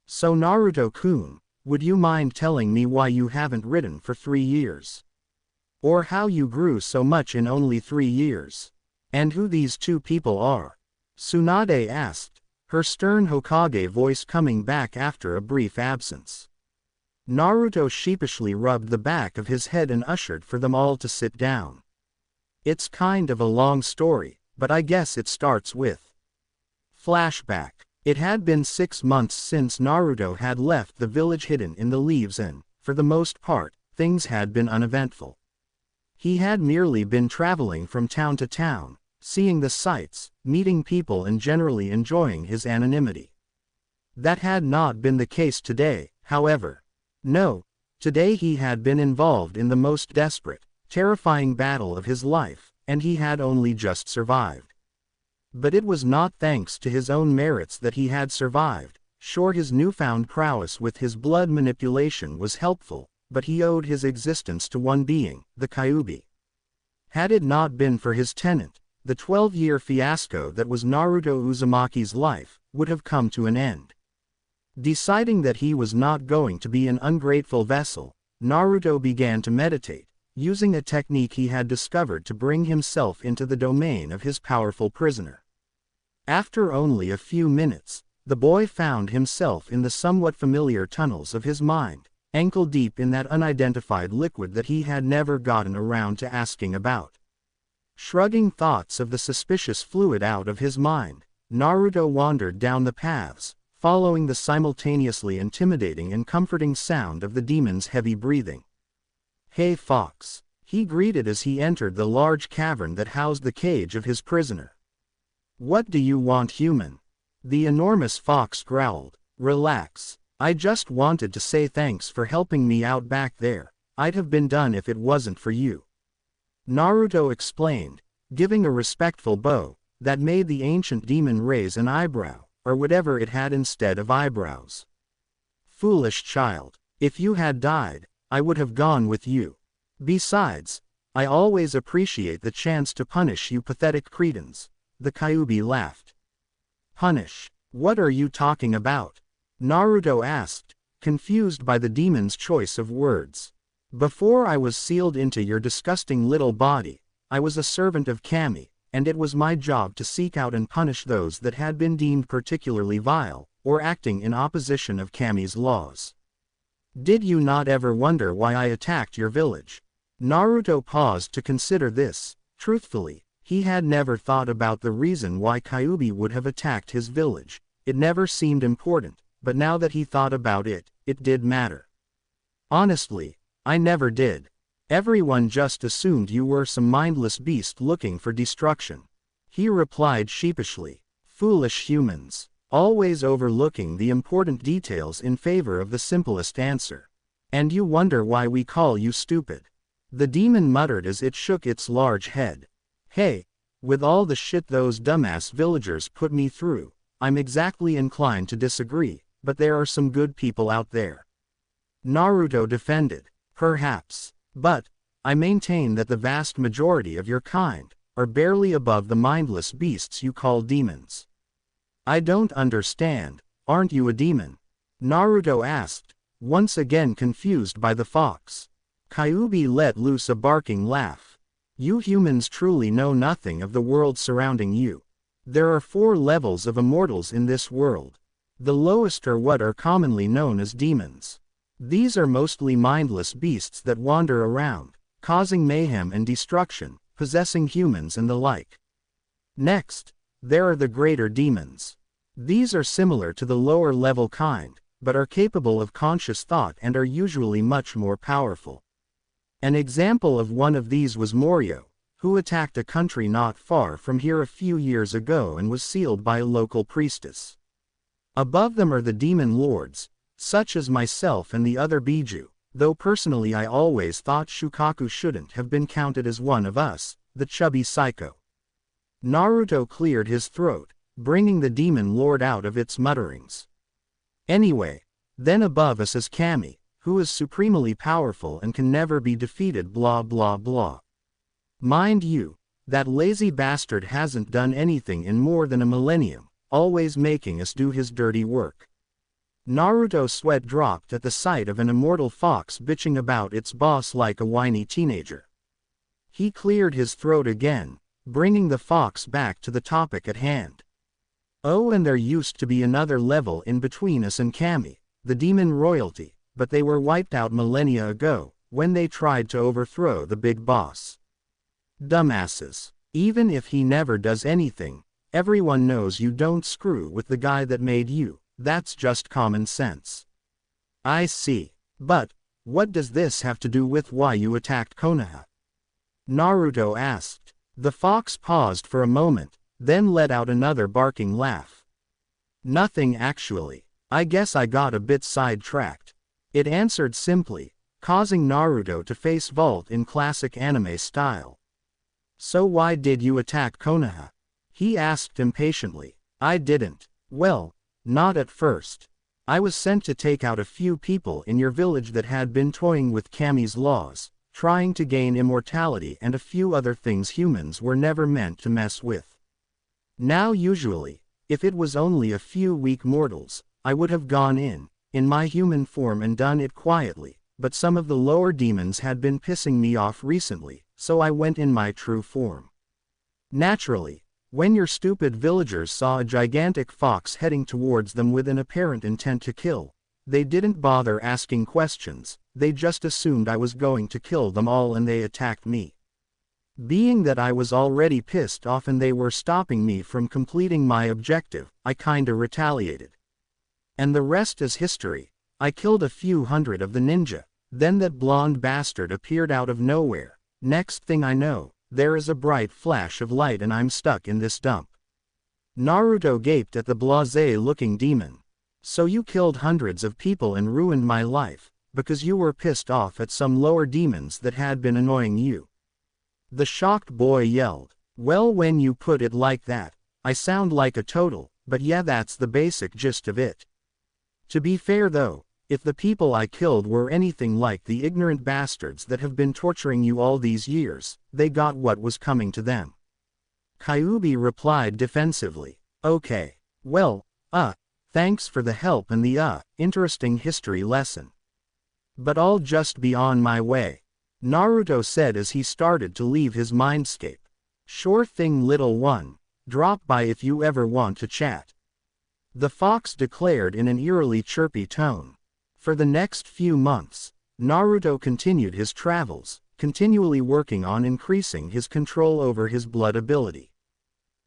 So Naruto-kun, would you mind telling me why you haven't written for 3 years? Or how you grew so much in only 3 years? And who these two people are? Tsunade asked, her stern Hokage voice coming back after a brief absence. Naruto sheepishly rubbed the back of his head and ushered for them all to sit down. It's kind of a long story, but I guess it starts with. Flashback. It had been 6 months since Naruto had left the village hidden in the leaves and, for the most part, things had been uneventful. He had merely been traveling from town to town, seeing the sights, meeting people and generally enjoying his anonymity. That had not been the case today, however. No, today he had been involved in the most desperate, terrifying battle of his life, and he had only just survived. But it was not thanks to his own merits that he had survived, sure his newfound prowess with his blood manipulation was helpful, but he owed his existence to one being, the Kyuubi. Had it not been for his tenant, the 12-year fiasco that was Naruto Uzumaki's life would have come to an end. Deciding that he was not going to be an ungrateful vessel, Naruto began to meditate, using a technique he had discovered to bring himself into the domain of his powerful prisoner. After only a few minutes, the boy found himself in the somewhat familiar tunnels of his mind, ankle-deep in that unidentified liquid that he had never gotten around to asking about. Shrugging thoughts of the suspicious fluid out of his mind, Naruto wandered down the paths, following the simultaneously intimidating and comforting sound of the demon's heavy breathing. "Hey Fox," he greeted as he entered the large cavern that housed the cage of his prisoner. "What do you want, human?" The enormous fox growled. "Relax. I just wanted to say thanks for helping me out back there. I'd have been done if it wasn't for you," Naruto explained, giving a respectful bow, that made the ancient demon raise an eyebrow, or whatever it had instead of eyebrows. Foolish child. If you had died, I would have gone with you. Besides, I always appreciate the chance to punish you pathetic cretins. The Kyuubi laughed. Punish? What are you talking about? Naruto asked, confused by the demon's choice of words. Before I was sealed into your disgusting little body, I was a servant of Kami, and it was my job to seek out and punish those that had been deemed particularly vile, or acting in opposition of Kami's laws. Did you not ever wonder why I attacked your village? Naruto paused to consider this. Truthfully, he had never thought about the reason why Kyuubi would have attacked his village. It never seemed important, but now that he thought about it, it did matter. Honestly, I never did. Everyone just assumed you were some mindless beast looking for destruction. He replied sheepishly. Foolish humans, always overlooking the important details in favor of the simplest answer. And you wonder why we call you stupid. The demon muttered as it shook its large head. Hey, with all the shit those dumbass villagers put me through, I'm exactly inclined to disagree, but there are some good people out there. Naruto defended. Perhaps. But, I maintain that the vast majority of your kind are barely above the mindless beasts you call demons. I don't understand, aren't you a demon? Naruto asked, once again confused by the fox. Kyuubi let loose a barking laugh. You humans truly know nothing of the world surrounding you. There are 4 levels of immortals in this world. The lowest are what are commonly known as demons. These are mostly mindless beasts that wander around, causing mayhem and destruction, possessing humans and the like. Next, there are the greater demons. These are similar to the lower level kind, but are capable of conscious thought and are usually much more powerful. An example of one of these was Morio, who attacked a country not far from here a few years ago and was sealed by a local priestess. Above them are the demon lords, such as myself and the other Biju, though personally I always thought Shukaku shouldn't have been counted as one of us, the chubby psycho. Naruto cleared his throat, bringing the demon lord out of its mutterings. Anyway, then above us is Kami, who is supremely powerful and can never be defeated blah blah blah. Mind you, that lazy bastard hasn't done anything in more than a millennium, always making us do his dirty work. Naruto's sweat dropped at the sight of an immortal fox bitching about its boss like a whiny teenager. He cleared his throat again, bringing the fox back to the topic at hand. Oh, and there used to be another level in between us and Kami, the demon royalty, but they were wiped out millennia ago, when they tried to overthrow the big boss. Dumbasses. Even if he never does anything, everyone knows you don't screw with the guy that made you. That's just common sense. I see. But, what does this have to do with why you attacked Konoha? Naruto asked. The fox paused for a moment, then let out another barking laugh. Nothing actually. I guess I got a bit sidetracked. It answered simply, causing Naruto to face vault in classic anime style. So why did you attack Konoha? He asked impatiently. I didn't. Well, not at first. I was sent to take out a few people in your village that had been toying with Kami's laws, trying to gain immortality and a few other things humans were never meant to mess with. Now usually, if it was only a few weak mortals, I would have gone in my human form and done it quietly, but some of the lower demons had been pissing me off recently, so I went in my true form. Naturally, when your stupid villagers saw a gigantic fox heading towards them with an apparent intent to kill, they didn't bother asking questions, they just assumed I was going to kill them all and they attacked me. Being that I was already pissed off and they were stopping me from completing my objective, I kinda retaliated. And the rest is history. I killed a few hundred of the ninja, then that blonde bastard appeared out of nowhere. Next thing I know, there is a bright flash of light and I'm stuck in this dump. Naruto gaped at the blasé-looking demon. So you killed hundreds of people and ruined my life, because you were pissed off at some lower demons that had been annoying you. The shocked boy yelled. Well, when you put it like that, I sound like a total, but yeah, that's the basic gist of it. To be fair though, if the people I killed were anything like the ignorant bastards that have been torturing you all these years, they got what was coming to them. Kyuubi replied defensively. Okay. Well, thanks for the help and the, interesting history lesson. But I'll just be on my way, Naruto said as he started to leave his mindscape. Sure thing, little one. Drop by if you ever want to chat, the fox declared in an eerily chirpy tone. For the next few months, Naruto continued his travels, continually working on increasing his control over his blood ability.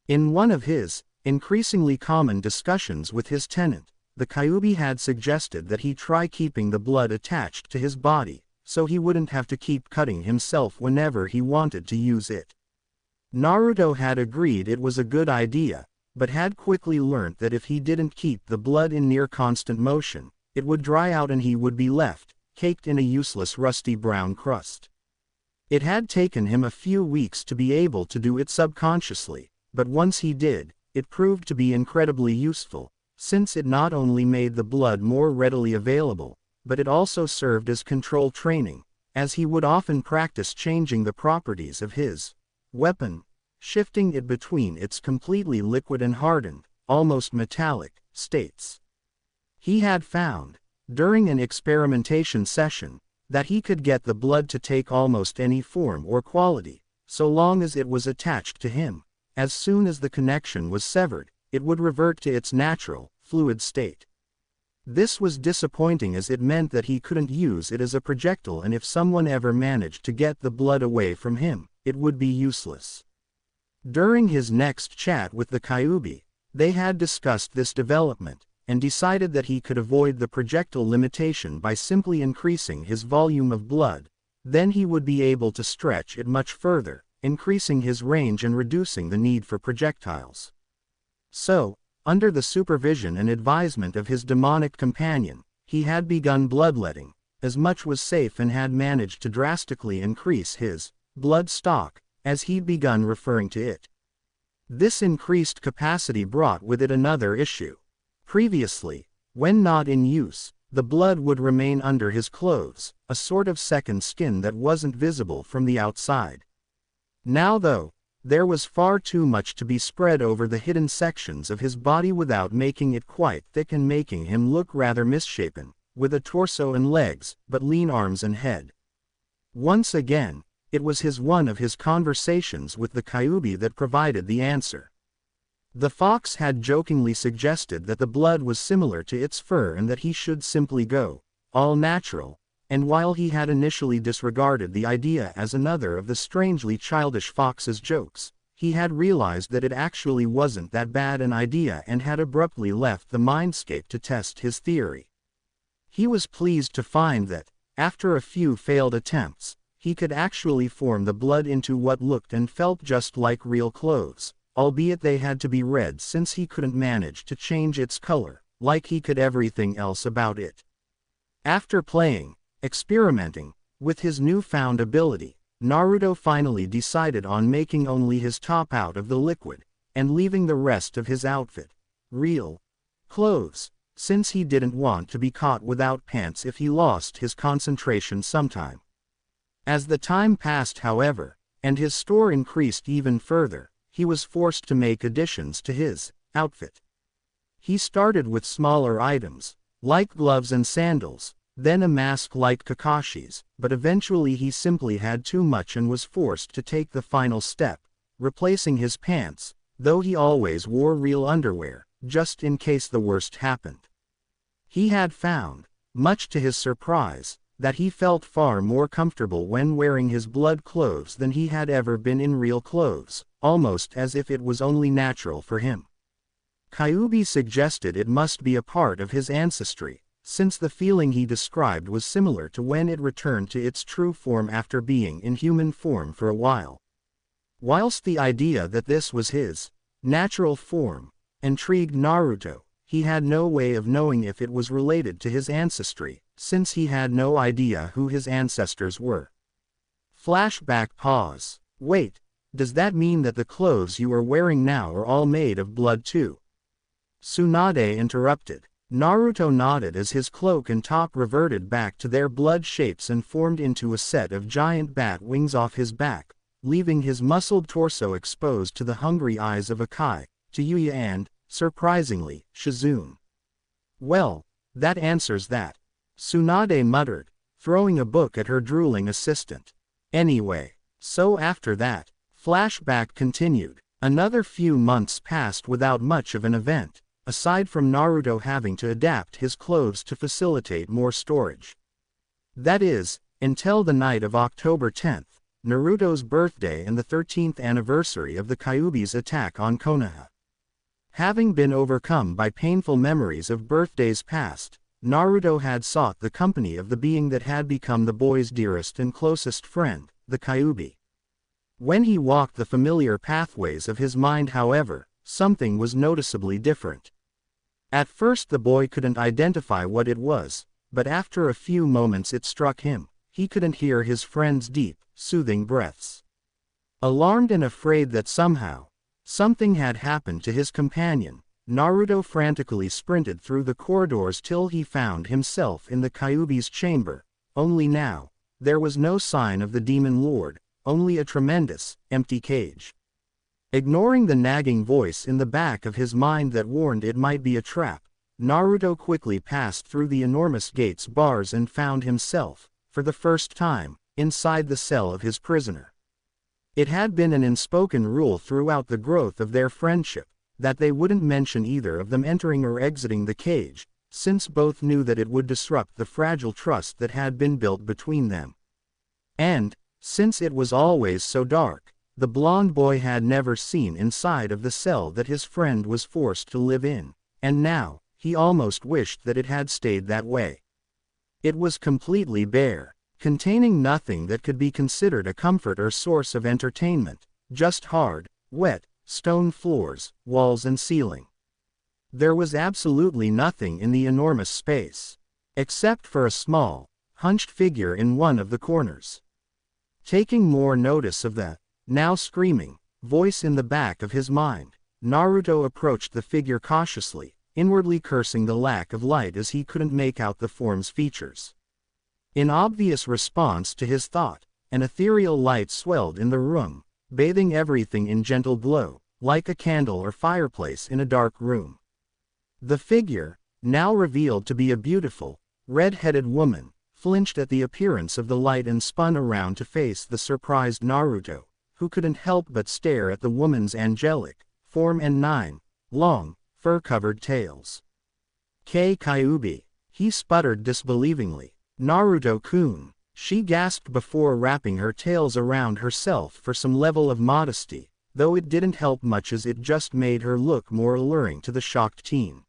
In one of his increasingly common discussions with his tenant, the Kyuubi had suggested that he try keeping the blood attached to his body, so he wouldn't have to keep cutting himself whenever he wanted to use it. Naruto had agreed it was a good idea, but had quickly learnt that if he didn't keep the blood in near constant motion, it would dry out and he would be left, caked in a useless rusty brown crust. It had taken him a few weeks to be able to do it subconsciously, but once he did, it proved to be incredibly useful, since it not only made the blood more readily available, but it also served as control training, as he would often practice changing the properties of his weapon, shifting it between its completely liquid and hardened, almost metallic, states. He had found, during an experimentation session, that he could get the blood to take almost any form or quality, so long as it was attached to him. As soon as the connection was severed, it would revert to its natural, fluid state. This was disappointing as it meant that he couldn't use it as a projectile, and if someone ever managed to get the blood away from him, it would be useless. During his next chat with the Kyuubi, they had discussed this development, and decided that he could avoid the projectile limitation by simply increasing his volume of blood. Then he would be able to stretch it much further, increasing his range and reducing the need for projectiles. So, under the supervision and advisement of his demonic companion, he had begun bloodletting, as much was safe, and had managed to drastically increase his blood stock, as he'd begun referring to it. This increased capacity brought with it another issue. Previously, when not in use, the blood would remain under his clothes, a sort of second skin that wasn't visible from the outside. Now though, there was far too much to be spread over the hidden sections of his body without making it quite thick and making him look rather misshapen, with a torso and legs, but lean arms and head. Once again, it was one of his conversations with the Kyuubi that provided the answer. The fox had jokingly suggested that the blood was similar to its fur and that he should simply go all natural, and while he had initially disregarded the idea as another of the strangely childish fox's jokes, he had realized that it actually wasn't that bad an idea and had abruptly left the mindscape to test his theory. He was pleased to find that, after a few failed attempts, he could actually form the blood into what looked and felt just like real clothes, albeit they had to be red since he couldn't manage to change its color, like he could everything else about it. After experimenting with his newfound ability, Naruto finally decided on making only his top out of the liquid, and leaving the rest of his outfit real clothes, since he didn't want to be caught without pants if he lost his concentration sometime. As the time passed, however, and his store increased even further, he was forced to make additions to his outfit. He started with smaller items, like gloves and sandals, then a mask like Kakashi's, but eventually he simply had too much and was forced to take the final step, replacing his pants, though he always wore real underwear, just in case the worst happened. He had found, much to his surprise, that he felt far more comfortable when wearing his blood clothes than he had ever been in real clothes, almost as if it was only natural for him. Kyuubi suggested it must be a part of his ancestry, since the feeling he described was similar to when it returned to its true form after being in human form for a while. Whilst the idea that this was his natural form intrigued Naruto, he had no way of knowing if it was related to his ancestry, since he had no idea who his ancestors were. Flashback pause. Wait, Does that mean that the clothes you are wearing now are all made of blood too? Tsunade interrupted. Naruto nodded as his cloak and top reverted back to their blood shapes and formed into a set of giant bat wings off his back, leaving his muscled torso exposed to the hungry eyes of Akai, Tayuya and, surprisingly, Shizune. Well, that answers that. Tsunade muttered, throwing a book at her drooling assistant. Anyway, so after that, flashback continued. Another few months passed without much of an event, aside from Naruto having to adapt his clothes to facilitate more storage. That is, until the night of October 10th, Naruto's birthday and the 13th anniversary of the Kyuubi's attack on Konoha. Having been overcome by painful memories of birthdays past, Naruto had sought the company of the being that had become the boy's dearest and closest friend, the Kyuubi. When he walked the familiar pathways of his mind, however, something was noticeably different. At first the boy couldn't identify what it was, but after a few moments it struck him. He couldn't hear his friend's deep, soothing breaths. Alarmed and afraid that somehow, something had happened to his companion, Naruto frantically sprinted through the corridors till he found himself in the Kyuubi's chamber, only now, there was no sign of the demon lord, only a tremendous, empty cage. Ignoring the nagging voice in the back of his mind that warned it might be a trap, Naruto quickly passed through the enormous gate's bars and found himself, for the first time, inside the cell of his prisoner. It had been an unspoken rule throughout the growth of their friendship, that they wouldn't mention either of them entering or exiting the cage, since both knew that it would disrupt the fragile trust that had been built between them. And, since it was always so dark, the blonde boy had never seen inside of the cell that his friend was forced to live in, and now, he almost wished that it had stayed that way. It was completely bare, containing nothing that could be considered a comfort or source of entertainment, just hard, wet, stone floors, walls and ceiling. There was absolutely nothing in the enormous space, except for a small, hunched figure in one of the corners. Taking more notice of the, now screaming, voice in the back of his mind, Naruto approached the figure cautiously, inwardly cursing the lack of light as he couldn't make out the form's features. In obvious response to his thought, an ethereal light swelled in the room, bathing everything in gentle glow, like a candle or fireplace in a dark room. The figure, now revealed to be a beautiful, red-headed woman, flinched at the appearance of the light and spun around to face the surprised Naruto, who couldn't help but stare at the woman's angelic form and 9 long, fur-covered tails. Kyuubi, he sputtered disbelievingly. Naruto-kun, she gasped before wrapping her tails around herself for some level of modesty, though it didn't help much as it just made her look more alluring to the shocked teen.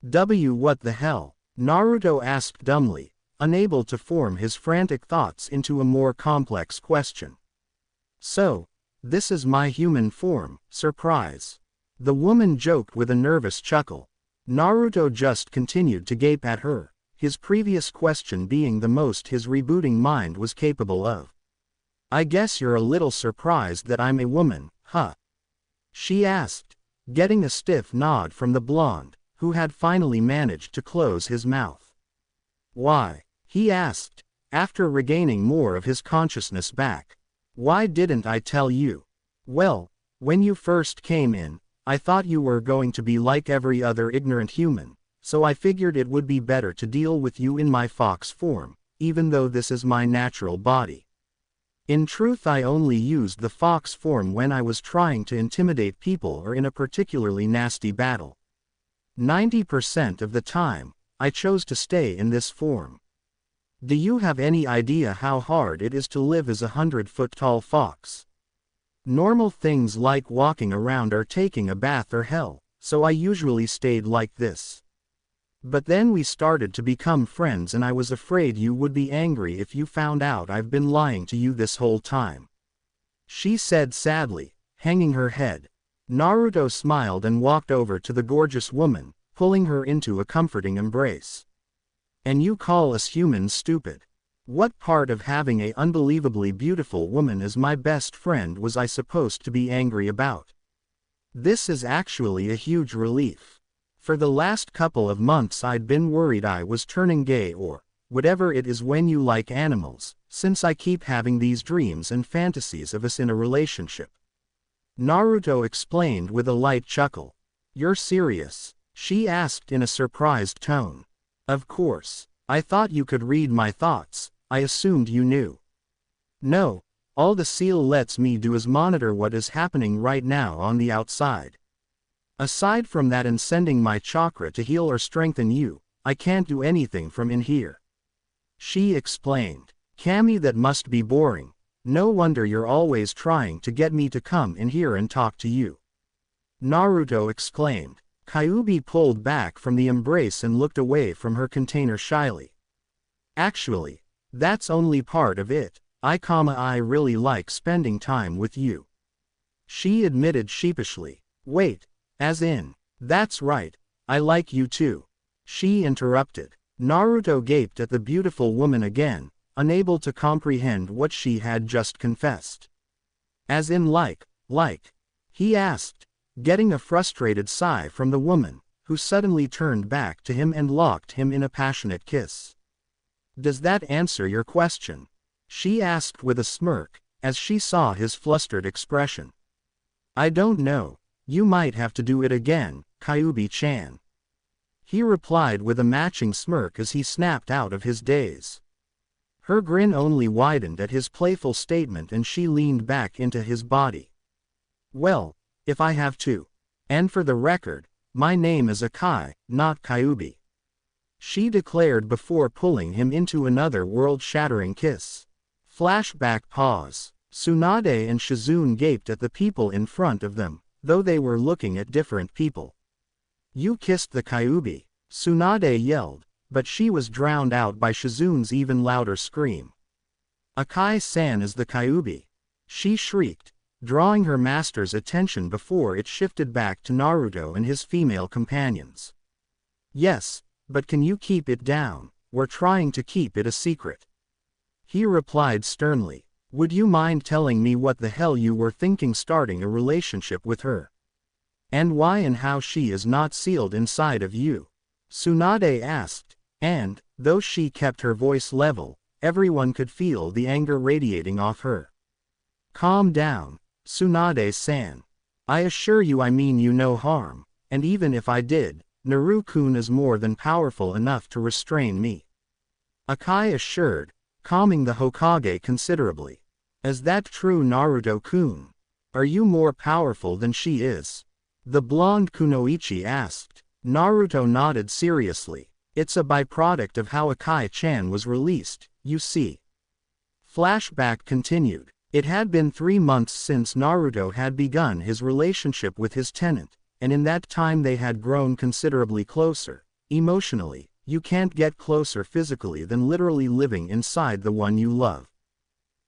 What the hell? Naruto asked dumbly, unable to form his frantic thoughts into a more complex question. So, this is my human form, surprise. The woman joked with a nervous chuckle. Naruto just continued to gape at her, his previous question being the most his rebooting mind was capable of. I guess you're a little surprised that I'm a woman, huh? She asked, getting a stiff nod from the blonde, who had finally managed to close his mouth. Why? He asked, after regaining more of his consciousness back. Why didn't I tell you? Well, when you first came in, I thought you were going to be like every other ignorant human, so I figured it would be better to deal with you in my fox form, even though this is my natural body. In truth, I only used the fox form when I was trying to intimidate people or in a particularly nasty battle. 90% of the time, I chose to stay in this form. Do you have any idea how hard it is to live as a 100-foot-tall fox? Normal things like walking around or taking a bath are hell, so I usually stayed like this. But then we started to become friends and I was afraid you would be angry if you found out I've been lying to you this whole time. She said sadly, hanging her head. Naruto smiled and walked over to the gorgeous woman, pulling her into a comforting embrace. And you call us humans stupid? What part of having a unbelievably beautiful woman as my best friend was I supposed to be angry about? This is actually a huge relief. For the last couple of months I'd been worried I was turning gay or whatever it is when you like animals, since I keep having these dreams and fantasies of us in a relationship. Naruto explained with a light chuckle. You're serious? She asked in a surprised tone. Of course. I thought you could read my thoughts. I assumed you knew. No, all the seal lets me do is monitor what is happening right now on the outside. Aside from that and sending my chakra to heal or strengthen you, I can't do anything from in here. She explained. Kami, that must be boring. No wonder you're always trying to get me to come in here and talk to you. Naruto exclaimed. Kyuubi pulled back from the embrace and looked away from her container shyly. Actually, that's only part of it. I really like spending time with you. She admitted sheepishly. Wait, as in, that's right, I like you too. She interrupted. Naruto gaped at the beautiful woman again, unable to comprehend what she had just confessed. As in like, he asked, getting a frustrated sigh from the woman, who suddenly turned back to him and locked him in a passionate kiss. Does that answer your question? She asked with a smirk, as she saw his flustered expression. I don't know, you might have to do it again, Kyuubi-chan. He replied with a matching smirk as he snapped out of his daze. Her grin only widened at his playful statement and she leaned back into his body. Well, if I have to. And for the record, my name is Akai, not Kyuubi. She declared before pulling him into another world-shattering kiss. Flashback pause. Tsunade and Shizune gaped at the people in front of them, though they were looking at different people. You kissed the Kyuubi, Tsunade yelled, but she was drowned out by Shizune's even louder scream. Akai-san is the Kyuubi, she shrieked, drawing her master's attention before it shifted back to Naruto and his female companions. Yes, but can you keep it down? We're trying to keep it a secret. He replied sternly. Would you mind telling me what the hell you were thinking starting a relationship with her? And why and how she is not sealed inside of you? Tsunade asked, and, though she kept her voice level, everyone could feel the anger radiating off her. Calm down, Tsunade-san. I assure you I mean you no harm, and even if I did, Naru-kun is more than powerful enough to restrain me. Akai assured, calming the Hokage considerably. Is that true, Naruto-kun? Are you more powerful than she is? The blonde Kunoichi asked. Naruto nodded seriously. It's a byproduct of how Akai-chan was released, you see. Flashback continued. It had been 3 months since Naruto had begun his relationship with his tenant, and in that time they had grown considerably closer. Emotionally, you can't get closer physically than literally living inside the one you love.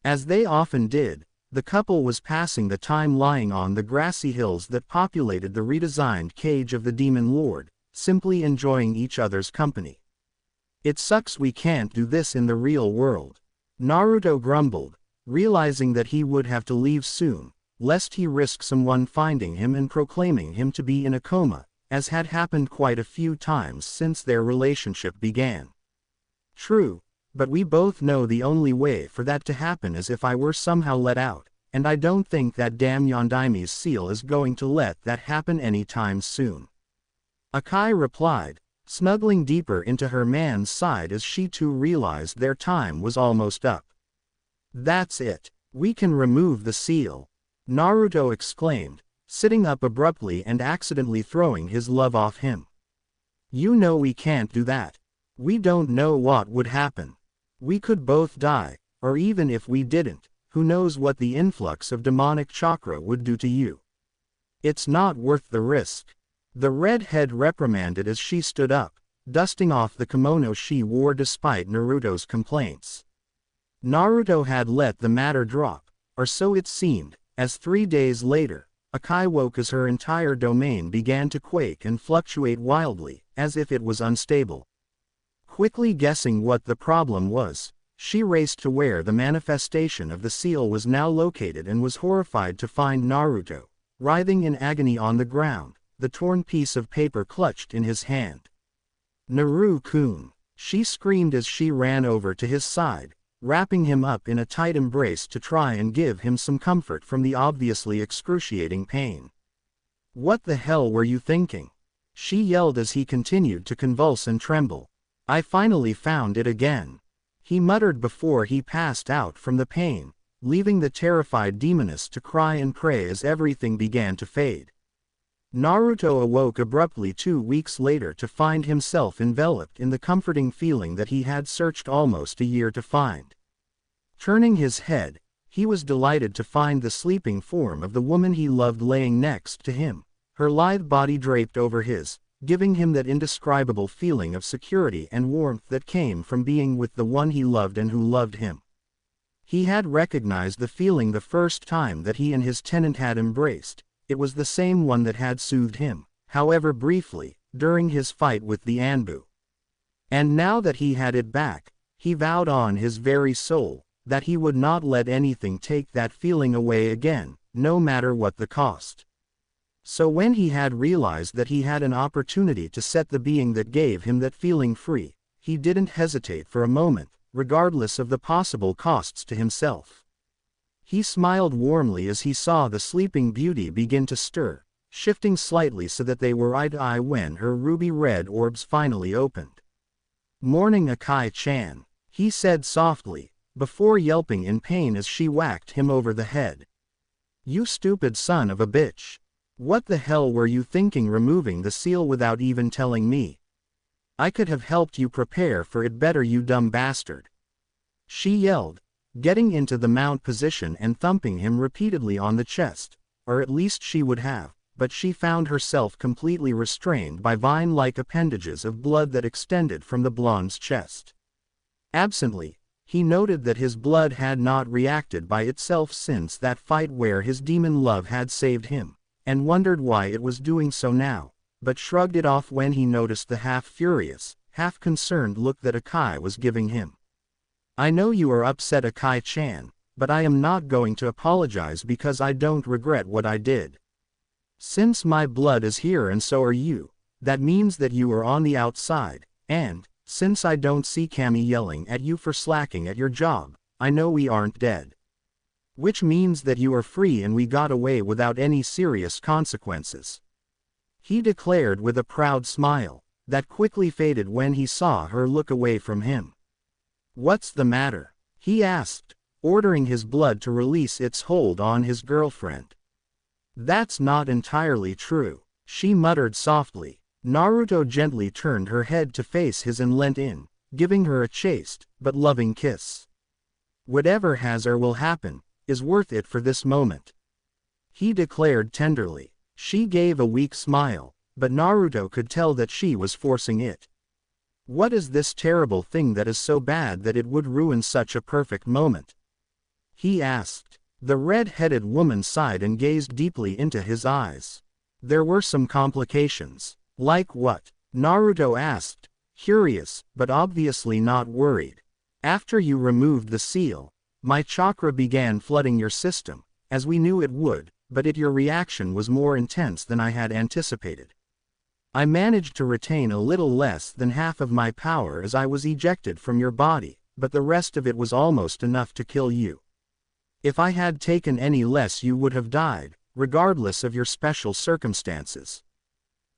As they often did, the couple was passing the time lying on the grassy hills that populated the redesigned cage of the Demon Lord, simply enjoying each other's company. It sucks we can't do this in the real world, Naruto grumbled, realizing that he would have to leave soon, lest he risk someone finding him and proclaiming him to be in a coma, as had happened quite a few times since their relationship began. True, but we both know the only way for that to happen is if I were somehow let out, and I don't think that damn Yondaime's seal is going to let that happen anytime soon. Akai replied, snuggling deeper into her man's side as she too realized their time was almost up. That's it. We can remove the seal, Naruto exclaimed, sitting up abruptly and accidentally throwing his love off him. You know we can't do that. We don't know what would happen. We could both die, or even if we didn't, who knows what the influx of demonic chakra would do to you. It's not worth the risk. The redhead reprimanded as she stood up, dusting off the kimono she wore despite Naruto's complaints. Naruto had let the matter drop, or so it seemed, as 3 days later, Akai woke as her entire domain began to quake and fluctuate wildly, as if it was unstable. Quickly guessing what the problem was, She raced to where the manifestation of the seal was now located and was horrified to find Naruto, writhing in agony on the ground, the torn piece of paper clutched in his hand. "Naru-kun!" she screamed as she ran over to his side, wrapping him up in a tight embrace to try and give him some comfort from the obviously excruciating pain. "What the hell were you thinking?" she yelled as he continued to convulse and tremble. "I finally found it again," he muttered before he passed out from the pain, leaving the terrified demoness to cry and pray as everything began to fade. Naruto awoke abruptly 2 weeks later to find himself enveloped in the comforting feeling that he had searched almost a year to find. Turning his head, he was delighted to find the sleeping form of the woman he loved laying next to him, her lithe body draped over his, giving him that indescribable feeling of security and warmth that came from being with the one he loved and who loved him. He had recognized the feeling the first time that he and his tenant had embraced. It was the same one that had soothed him, however briefly, during his fight with the Anbu. And now that he had it back, he vowed on his very soul that he would not let anything take that feeling away again, no matter what the cost. So when he had realized that he had an opportunity to set the being that gave him that feeling free, he didn't hesitate for a moment, regardless of the possible costs to himself. He smiled warmly as he saw the sleeping beauty begin to stir, shifting slightly so that they were eye to eye when her ruby-red orbs finally opened. "Morning, Akai-chan," he said softly, before yelping in pain as she whacked him over the head. "You stupid son of a bitch. What the hell were you thinking removing the seal without even telling me? I could have helped you prepare for it better, you dumb bastard," she yelled, getting into the mount position and thumping him repeatedly on the chest, or at least she would have, but she found herself completely restrained by vine-like appendages of blood that extended from the blonde's chest. Absently, he noted that his blood had not reacted by itself since that fight where his demon love had saved him, and wondered why it was doing so now, but shrugged it off when he noticed the half-furious, half-concerned look that Akai was giving him. "I know you are upset, Akai-chan, but I am not going to apologize because I don't regret what I did. Since my blood is here and so are you, that means that you are on the outside, and, since I don't see Kami yelling at you for slacking at your job, I know we aren't dead. Which means that you are free and we got away without any serious consequences," he declared with a proud smile, that quickly faded when he saw her look away from him. "What's the matter?" he asked, ordering his blood to release its hold on his girlfriend. "That's not entirely true," she muttered softly. Naruto gently turned her head to face his and leant in, giving her a chaste, but loving kiss. "Whatever has or will happen, is worth it for this moment," he declared tenderly. She gave a weak smile, but Naruto could tell that she was forcing it. "What is this terrible thing that is so bad that it would ruin such a perfect moment?" he asked. The red-headed woman sighed and gazed deeply into his eyes. "There were some complications." "Like what?" Naruto asked, curious, but obviously not worried. "After you removed the seal, my chakra began flooding your system, as we knew it would, but your reaction was more intense than I had anticipated. I managed to retain a little less than half of my power as I was ejected from your body, but the rest of it was almost enough to kill you. If I had taken any less you would have died, regardless of your special circumstances,"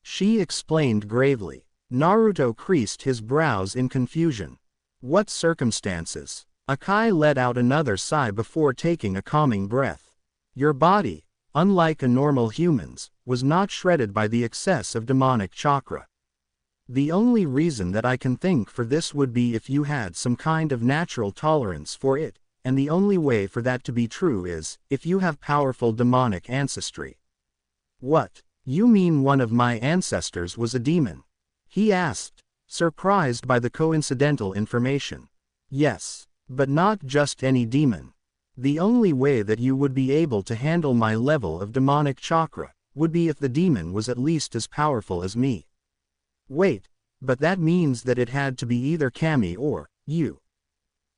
she explained gravely. Naruto creased his brows in confusion. "What circumstances?" Akai let out another sigh before taking a calming breath. "Your body, unlike a normal human's, was not shredded by the excess of demonic chakra. The only reason that I can think for this would be if you had some kind of natural tolerance for it, and the only way for that to be true is, if you have powerful demonic ancestry." "What? You mean one of my ancestors was a demon?" he asked, surprised by the coincidental information. "Yes, but not just any demon. The only way that you would be able to handle my level of demonic chakra would be if the demon was at least as powerful as me." "Wait, but that means that it had to be either Kami or you."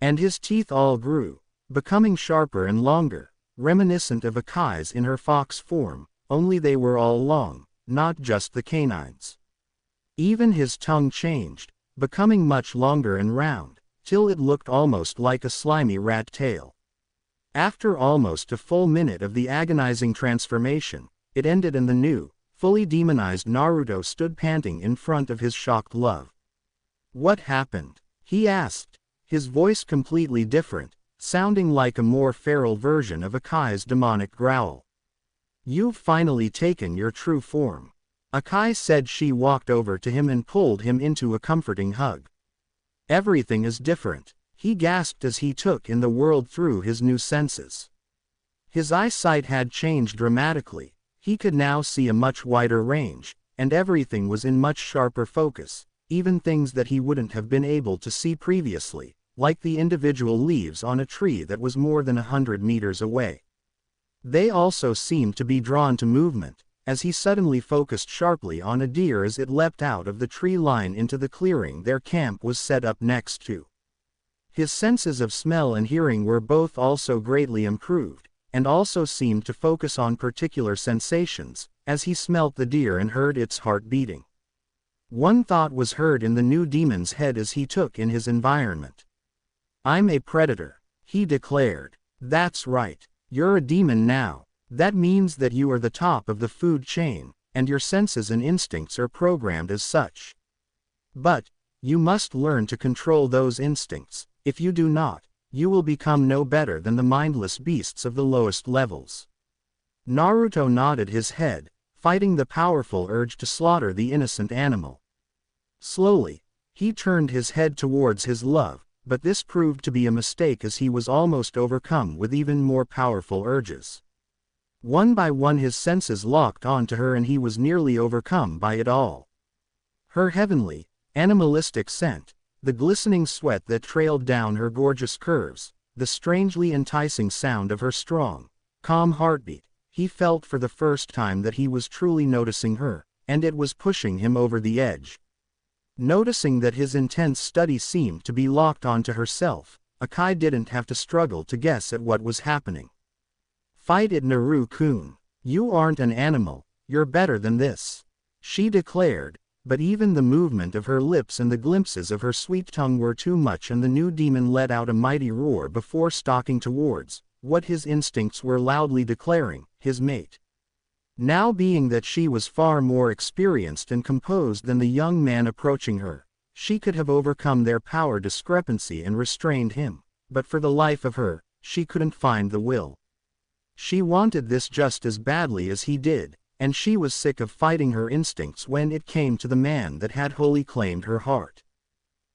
And his teeth all grew, becoming sharper and longer, reminiscent of Akai's in her fox form, only they were all long, not just the canines. Even his tongue changed, becoming much longer and round, till it looked almost like a slimy rat tail. After almost a full minute of the agonizing transformation, it ended and the new, fully demonized Naruto stood panting in front of his shocked love. "What happened?" he asked, his voice completely different, sounding like a more feral version of Akai's demonic growl. "You've finally taken your true form," Akai said. She walked over to him and pulled him into a comforting hug. "Everything is different," he gasped as he took in the world through his new senses. His eyesight had changed dramatically. He could now see a much wider range, and everything was in much sharper focus, even things that he wouldn't have been able to see previously, like the individual leaves on a tree that was more than 100 meters away. They also seemed to be drawn to movement, as he suddenly focused sharply on a deer as it leapt out of the tree line into the clearing their camp was set up next to. His senses of smell and hearing were both also greatly improved, and also seemed to focus on particular sensations, as he smelt the deer and heard its heart beating. One thought was heard in the new demon's head as he took in his environment. "I'm a predator," he declared. "That's right. You're a demon now. That means that you are the top of the food chain, and your senses and instincts are programmed as such. But you must learn to control those instincts. If you do not, you will become no better than the mindless beasts of the lowest levels." Naruto nodded his head, fighting the powerful urge to slaughter the innocent animal. Slowly, he turned his head towards his love, but this proved to be a mistake as he was almost overcome with even more powerful urges. One by one his senses locked onto her and he was nearly overcome by it all. Her heavenly, animalistic scent, the glistening sweat that trailed down her gorgeous curves, the strangely enticing sound of her strong, calm heartbeat, he felt for the first time that he was truly noticing her, and it was pushing him over the edge. Noticing that his intense study seemed to be locked onto herself, Akai didn't have to struggle to guess at what was happening. "Fight it, Naru-kun. You aren't an animal, you're better than this," she declared, but even the movement of her lips and the glimpses of her sweet tongue were too much and the new demon let out a mighty roar before stalking towards what his instincts were loudly declaring, his mate. Now being that she was far more experienced and composed than the young man approaching her, she could have overcome their power discrepancy and restrained him, but for the life of her, she couldn't find the will. She wanted this just as badly as he did, and she was sick of fighting her instincts when it came to the man that had wholly claimed her heart.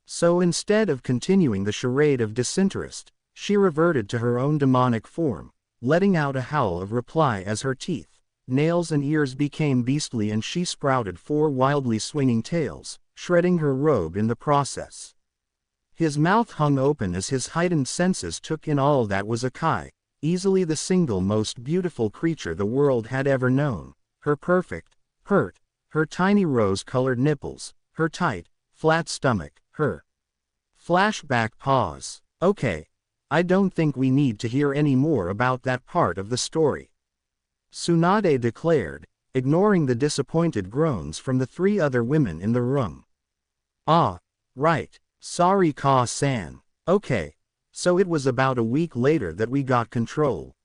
So instead of continuing the charade of disinterest, she reverted to her own demonic form, letting out a howl of reply as her teeth, nails and ears became beastly and she sprouted 4 wildly swinging tails, shredding her robe in the process. His mouth hung open as his heightened senses took in all that was Akai, easily the single most beautiful creature the world had ever known, her perfect, her tiny rose-colored nipples, her tight, flat stomach, her flashback pause. "Okay, I don't think we need to hear any more about that part of the story," Tsunade declared, ignoring the disappointed groans from the 3 other women in the room. "Ah, right, sorry Ka-san. Okay, so it was about a week later that we got control."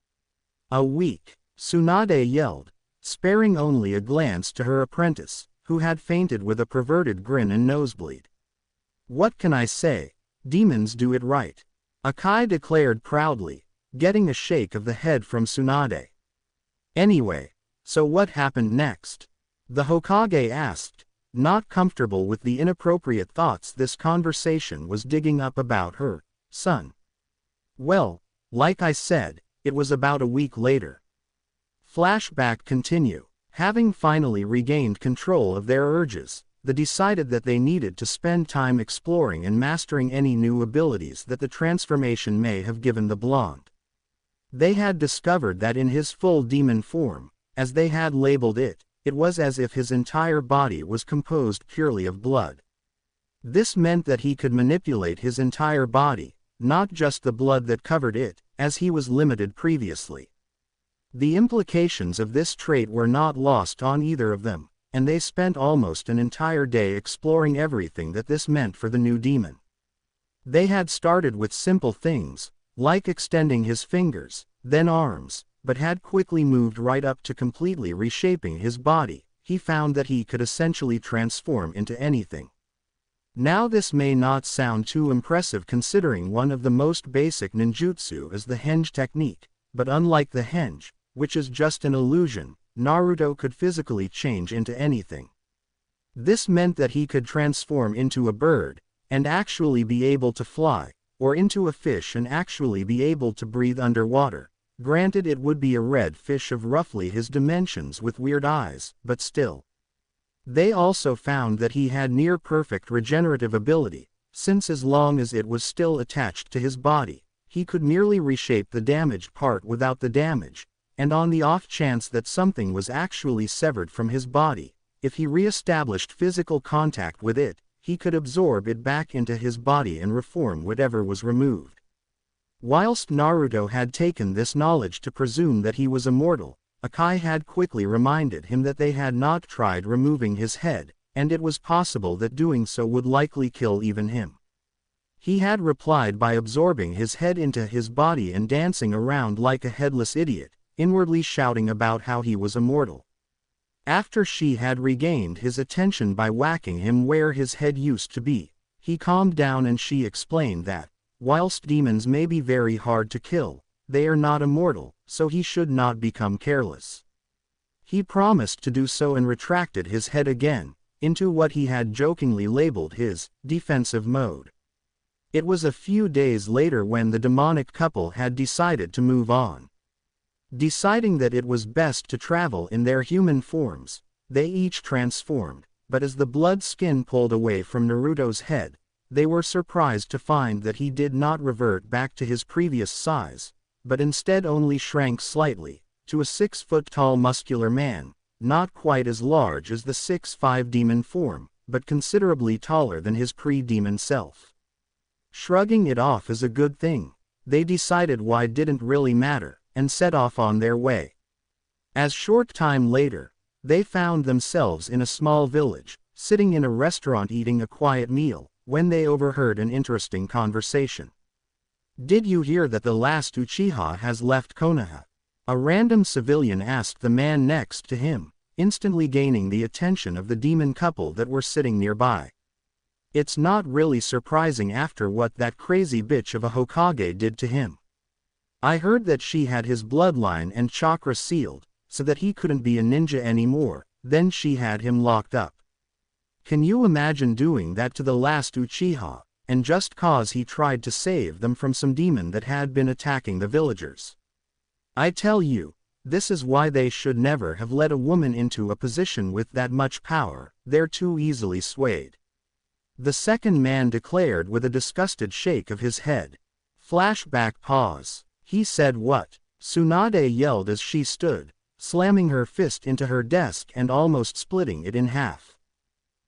"A week," Tsunade yelled, sparing only a glance to her apprentice, who had fainted with a perverted grin and nosebleed. "What can I say? Demons do it right," Akai declared proudly, getting a shake of the head from Tsunade. "Anyway, so what happened next?" the Hokage asked, not comfortable with the inappropriate thoughts this conversation was digging up about her son. "Well, like I said, it was about a week later." Flashback continue. Having finally regained control of their urges, they decided that they needed to spend time exploring and mastering any new abilities that the transformation may have given the blonde. They had discovered that in his full demon form, as they had labeled it, it was as if his entire body was composed purely of blood. This meant that he could manipulate his entire body, not just the blood that covered it, as he was limited previously. The implications of this trait were not lost on either of them, and they spent almost an entire day exploring everything that this meant for the new demon. They had started with simple things, like extending his fingers, then arms, but had quickly moved right up to completely reshaping his body. He found that he could essentially transform into anything. Now this may not sound too impressive considering one of the most basic ninjutsu is the henge technique, but unlike the henge, which is just an illusion, Naruto could physically change into anything. This meant that he could transform into a bird, and actually be able to fly, or into a fish and actually be able to breathe underwater. Granted, it would be a red fish of roughly his dimensions with weird eyes, but still. They also found that he had near-perfect regenerative ability, since as long as it was still attached to his body, he could merely reshape the damaged part without the damage, and on the off chance that something was actually severed from his body, if he re-established physical contact with it, he could absorb it back into his body and reform whatever was removed. Whilst Naruto had taken this knowledge to presume that he was immortal, Akai had quickly reminded him that they had not tried removing his head, and it was possible that doing so would likely kill even him. He had replied by absorbing his head into his body and dancing around like a headless idiot, inwardly shouting about how he was immortal. After she had regained his attention by whacking him where his head used to be, he calmed down and she explained that, whilst demons may be very hard to kill, they are not immortal, so he should not become careless. He promised to do so and retracted his head again, into what he had jokingly labeled his defensive mode. It was a few days later when the demonic couple had decided to move on. Deciding that it was best to travel in their human forms, they each transformed, but as the blood skin pulled away from Naruto's head, they were surprised to find that he did not revert back to his previous size, but instead only shrank slightly, to a 6-foot-tall muscular man, not quite as large as the 6'5" demon form, but considerably taller than his pre-demon self. Shrugging it off as a good thing, they decided why didn't really matter, and set off on their way. As short time later, they found themselves in a small village, sitting in a restaurant eating a quiet meal, when they overheard an interesting conversation. "Did you hear that the last Uchiha has left Konoha?" a random civilian asked the man next to him, instantly gaining the attention of the demon couple that were sitting nearby. It's not really surprising after what that crazy bitch of a Hokage did to him. I heard that she had his bloodline and chakra sealed, so that he couldn't be a ninja anymore, then she had him locked up. Can you imagine doing that to the last Uchiha, and just cause he tried to save them from some demon that had been attacking the villagers? I tell you, this is why they should never have let a woman into a position with that much power, they're too easily swayed. The second man declared with a disgusted shake of his head. Flashback pause. He said what? Tsunade yelled as she stood, slamming her fist into her desk and almost splitting it in half.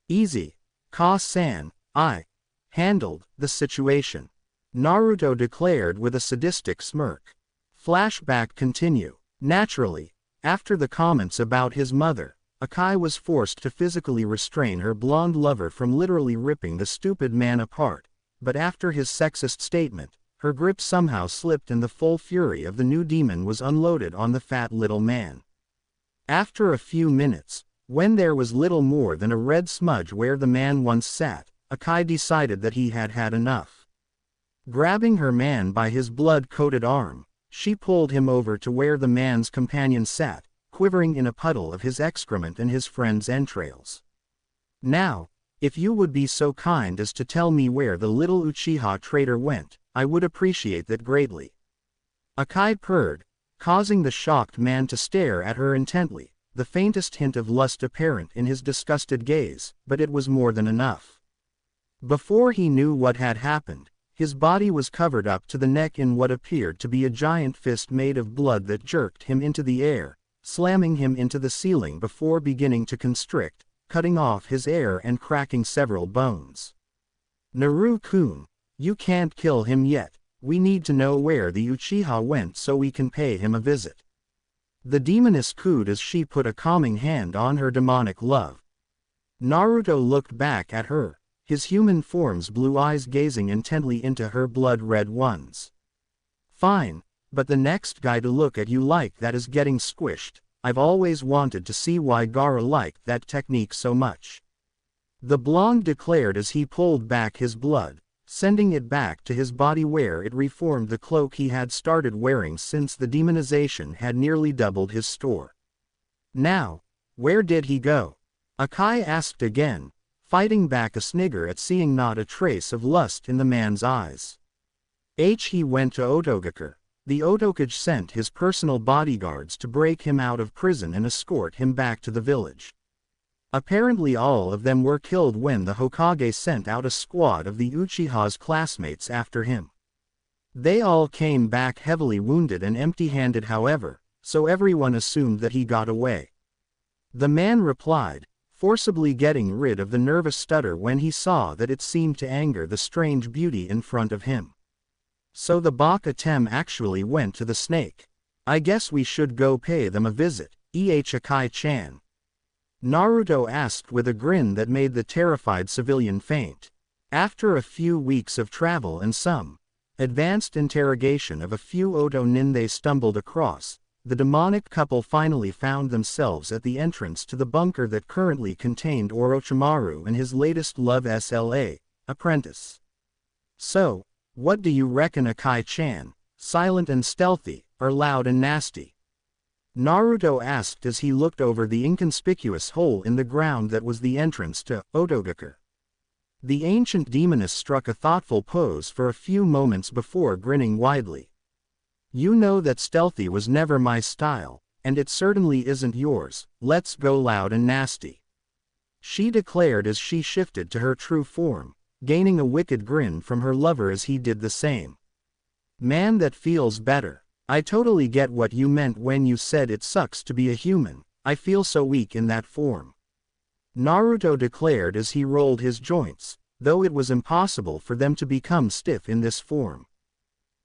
Easy, Ka-san, I handled the situation, Naruto declared with a sadistic smirk. Flashback continue. Naturally, after the comments about his mother, Akai was forced to physically restrain her blonde lover from literally ripping the stupid man apart, but after his sexist statement, her grip somehow slipped and the full fury of the new demon was unloaded on the fat little man. After a few minutes, when there was little more than a red smudge where the man once sat, Akai decided that he had had enough. Grabbing her man by his blood-coated arm, she pulled him over to where the man's companion sat, quivering in a puddle of his excrement and his friend's entrails. Now, if you would be so kind as to tell me where the little Uchiha traitor went, I would appreciate that greatly. Akai purred, causing the shocked man to stare at her intently, the faintest hint of lust apparent in his disgusted gaze, but it was more than enough. Before he knew what had happened, his body was covered up to the neck in what appeared to be a giant fist made of blood that jerked him into the air, slamming him into the ceiling before beginning to constrict, cutting off his air and cracking several bones. Naru-kun, you can't kill him yet, We need to know where the Uchiha went so we can pay him a visit. The demoness cooed as she put a calming hand on her demonic love. Naruto looked back at her, his human form's blue eyes gazing intently into her blood-red ones. Fine, but the next guy to look at you like that is getting squished. I've always wanted to see why Gaara liked that technique so much. The blonde declared as he pulled back his blood, sending it back to his body where it reformed the cloak he had started wearing since the demonization had nearly doubled his store. Now, where did he go? Akai asked again, fighting back a snigger at seeing not a trace of lust in the man's eyes. He went to Otogakure. The Otokage sent his personal bodyguards to break him out of prison and escort him back to the village. Apparently all of them were killed when the Hokage sent out a squad of the Uchiha's classmates after him. They all came back heavily wounded and empty-handed however, so everyone assumed that he got away. The man replied, forcibly getting rid of the nervous stutter when he saw that it seemed to anger the strange beauty in front of him. So the Baka-tem actually went to the snake. I guess we should go pay them a visit, Akai-chan. Naruto asked with a grin that made the terrified civilian faint. After a few weeks of travel and some advanced interrogation of a few Oto nin they stumbled across, the demonic couple finally found themselves at the entrance to the bunker that currently contained Orochimaru and his latest love SLA, apprentice. So, what do you reckon Akai-chan, silent and stealthy, or loud and nasty? Naruto asked as he looked over the inconspicuous hole in the ground that was the entrance to Otogakure. The ancient demoness struck a thoughtful pose for a few moments before grinning widely. You know that stealthy was never my style, and it certainly isn't yours. Let's go loud and nasty. She declared as she shifted to her true form, gaining a wicked grin from her lover as he did the same. Man, that feels better. I totally get what you meant when you said it sucks to be a human. I feel so weak in that form. Naruto declared as he rolled his joints, though it was impossible for them to become stiff in this form.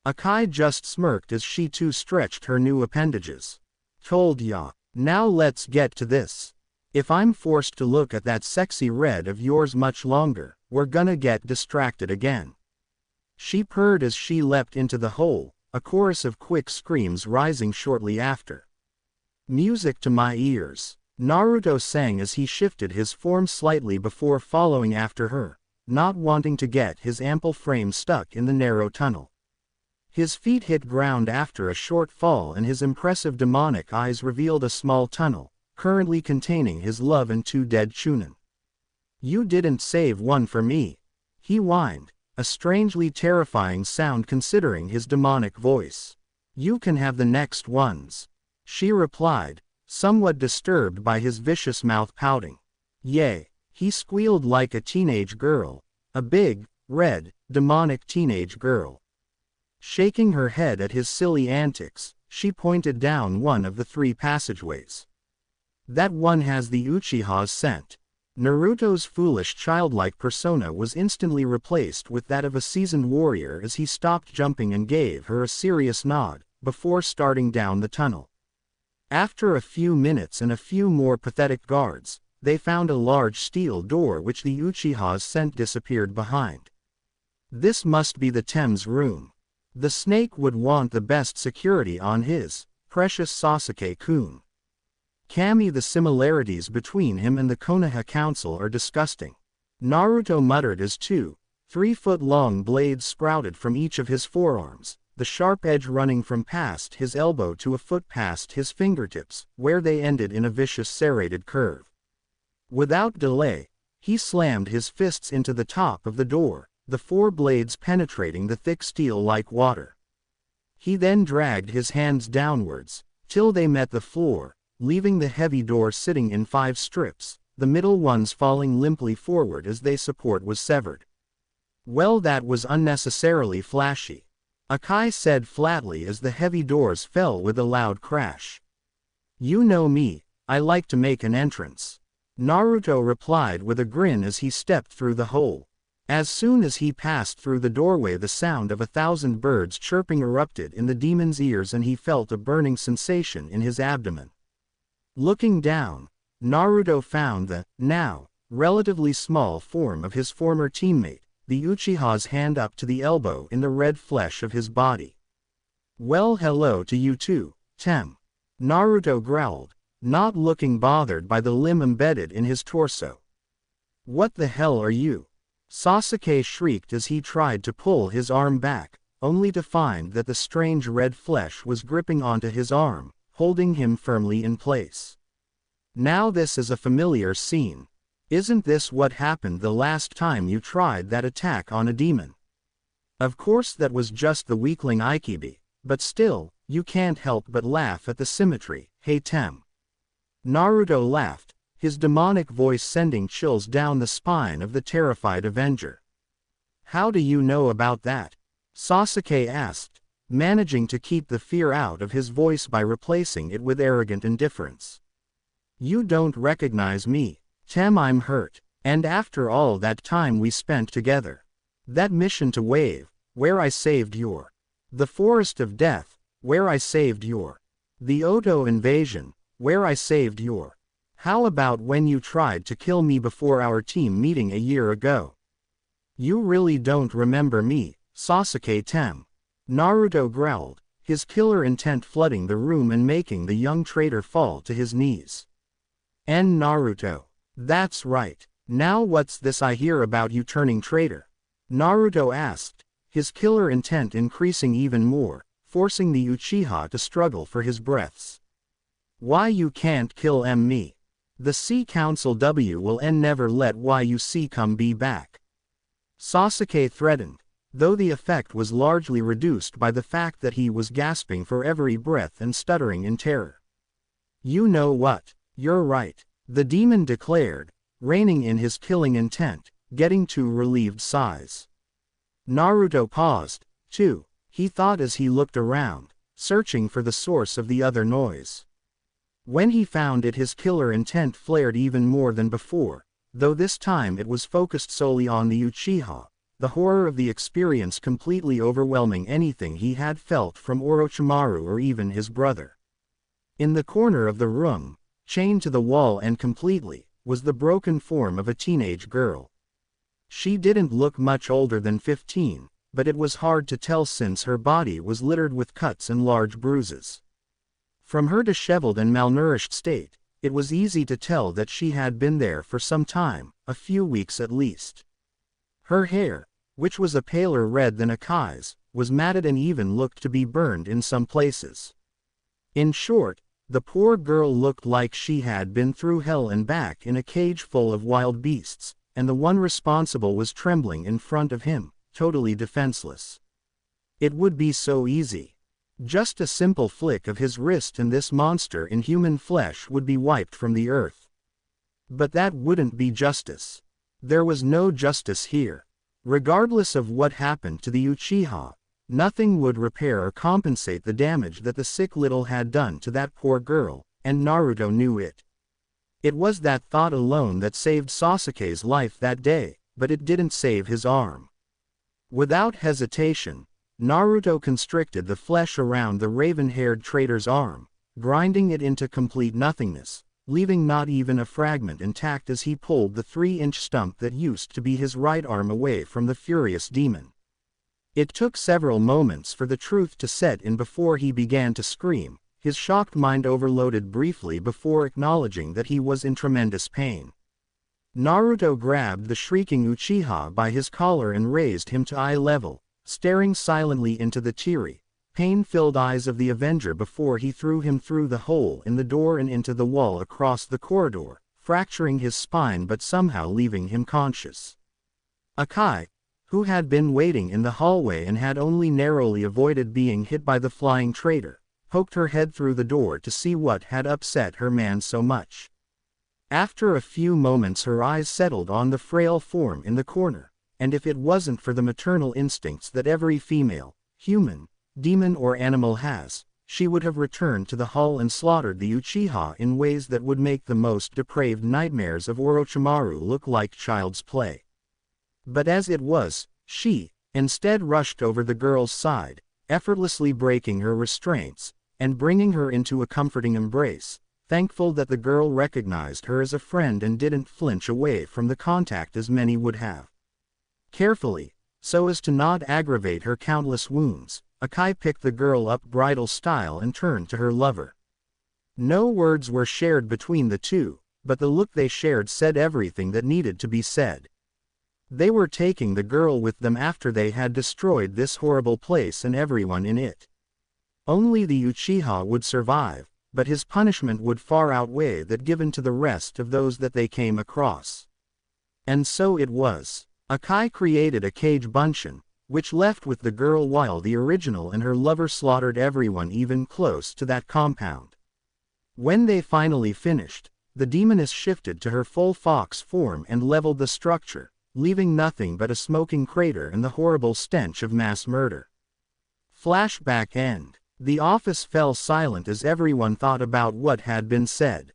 Akai just smirked as she too stretched her new appendages. Told ya. Now let's get to this. If I'm forced to look at that sexy red of yours much longer, we're gonna get distracted again. She purred as she leapt into the hole, a chorus of quick screams rising shortly after. Music to my ears, Naruto sang as he shifted his form slightly before following after her, not wanting to get his ample frame stuck in the narrow tunnel. His feet hit ground after a short fall and his impressive demonic eyes revealed a small tunnel, currently containing his love and two dead Chunin. You didn't save one for me, he whined, a strangely terrifying sound considering his demonic voice. You can have the next ones, she replied, somewhat disturbed by his vicious mouth pouting. Yay, he squealed like a teenage girl, a big, red, demonic teenage girl. Shaking her head at his silly antics, she pointed down one of the three passageways. That one has the Uchiha's scent. Naruto's foolish childlike persona was instantly replaced with that of a seasoned warrior as he stopped jumping and gave her a serious nod, before starting down the tunnel. After a few minutes and a few more pathetic guards, they found a large steel door which the Uchiha's scent disappeared behind. This must be the Tem's room. The snake would want the best security on his precious Sasuke-kun. Kami, the similarities between him and the Konoha Council are disgusting. Naruto muttered as 2 3-foot-long blades sprouted from each of his forearms, the sharp edge running from past his elbow to a foot past his fingertips, where they ended in a vicious serrated curve. Without delay, he slammed his fists into the top of the door, the 4 blades penetrating the thick steel like water. He then dragged his hands downwards, till they met the floor, leaving the heavy door sitting in 5 strips, the middle ones falling limply forward as their support was severed. Well, that was unnecessarily flashy, Akai said flatly as the heavy doors fell with a loud crash. You know me, I like to make an entrance, Naruto replied with a grin as he stepped through the hole. As soon as he passed through the doorway, the sound of 1,000 birds chirping erupted in the demon's ears, and he felt a burning sensation in his abdomen. Looking down, Naruto found the, now, relatively small form of his former teammate, the Uchiha's hand up to the elbow in the red flesh of his body. "Well, hello to you too, Tem," Naruto growled, not looking bothered by the limb embedded in his torso. "What the hell are you?" Sasuke shrieked as he tried to pull his arm back, only to find that the strange red flesh was gripping onto his arm, holding him firmly in place. "Now this is a familiar scene. Isn't this what happened the last time you tried that attack on a demon?" Of course that was just the weakling Ikibi, but still, you can't help but laugh at the symmetry, hey Tem. Naruto laughed, his demonic voice sending chills down the spine of the terrified Avenger. "How do you know about that?" Sasuke asked, managing to keep the fear out of his voice by replacing it with arrogant indifference. "You don't recognize me, Tem. I'm hurt, and after all that time we spent together. That mission to Wave, where I saved your. The Forest of Death, where I saved your. The Oto invasion, where I saved your. How about when you tried to kill me before our team meeting a year ago? You really don't remember me, Sasuke Tem." Naruto growled, his killer intent flooding the room and making the young traitor fall to his knees. "And Naruto. That's right. Now what's this I hear about you turning traitor?" Naruto asked, his killer intent increasing even more, forcing the Uchiha to struggle for his breaths. "Why you can't kill me? The Sea Council will never let YUC come be back," Sasuke threatened, though the effect was largely reduced by the fact that he was gasping for every breath and stuttering in terror. "You know what? You're right," the demon declared, reining in his killing intent, getting two relieved sighs. Naruto paused, too, he thought as he looked around, searching for the source of the other noise. When he found it, his killer intent flared even more than before, though this time it was focused solely on the Uchiha, the horror of the experience completely overwhelming anything he had felt from Orochimaru or even his brother. In the corner of the room, chained to the wall and completely, was the broken form of a teenage girl. She didn't look much older than 15, but it was hard to tell since her body was littered with cuts and large bruises. From her disheveled and malnourished state, it was easy to tell that she had been there for some time, a few weeks at least. Her hair, which was a paler red than Akai's, was matted and even looked to be burned in some places. In short, the poor girl looked like she had been through hell and back in a cage full of wild beasts, and the one responsible was trembling in front of him, totally defenseless. It would be so easy. Just a simple flick of his wrist and this monster in human flesh would be wiped from the earth. But that wouldn't be justice. There was no justice here. Regardless of what happened to the Uchiha, nothing would repair or compensate the damage that the sick little had done to that poor girl, and Naruto knew it. It was that thought alone that saved Sasuke's life that day, but it didn't save his arm. Without hesitation, Naruto constricted the flesh around the raven-haired traitor's arm, grinding it into complete nothingness, leaving not even a fragment intact as he pulled the 3-inch stump that used to be his right arm away from the furious demon. It took several moments for the truth to set in before he began to scream, his shocked mind overloaded briefly before acknowledging that he was in tremendous pain. Naruto grabbed the shrieking Uchiha by his collar and raised him to eye level, staring silently into the teary, pain-filled eyes of the Avenger before he threw him through the hole in the door and into the wall across the corridor, fracturing his spine but somehow leaving him conscious. Akai, who had been waiting in the hallway and had only narrowly avoided being hit by the flying traitor, poked her head through the door to see what had upset her man so much. After a few moments her eyes settled on the frail form in the corner, and if it wasn't for the maternal instincts that every female, human, demon or animal has, she would have returned to the hall and slaughtered the Uchiha in ways that would make the most depraved nightmares of Orochimaru look like child's play. But as it was, she, instead rushed over the girl's side, effortlessly breaking her restraints, and bringing her into a comforting embrace, thankful that the girl recognized her as a friend and didn't flinch away from the contact as many would have. Carefully, so as to not aggravate her countless wounds, Akai picked the girl up bridal style and turned to her lover. No words were shared between the two, but the look they shared said everything that needed to be said. They were taking the girl with them after they had destroyed this horrible place and everyone in it. Only the Uchiha would survive, but his punishment would far outweigh that given to the rest of those that they came across. And so it was. Akai created a cage buncheon, which left with the girl while the original and her lover slaughtered everyone even close to that compound. When they finally finished, the demoness shifted to her full fox form and leveled the structure, leaving nothing but a smoking crater and the horrible stench of mass murder. Flashback end. The office fell silent as everyone thought about what had been said.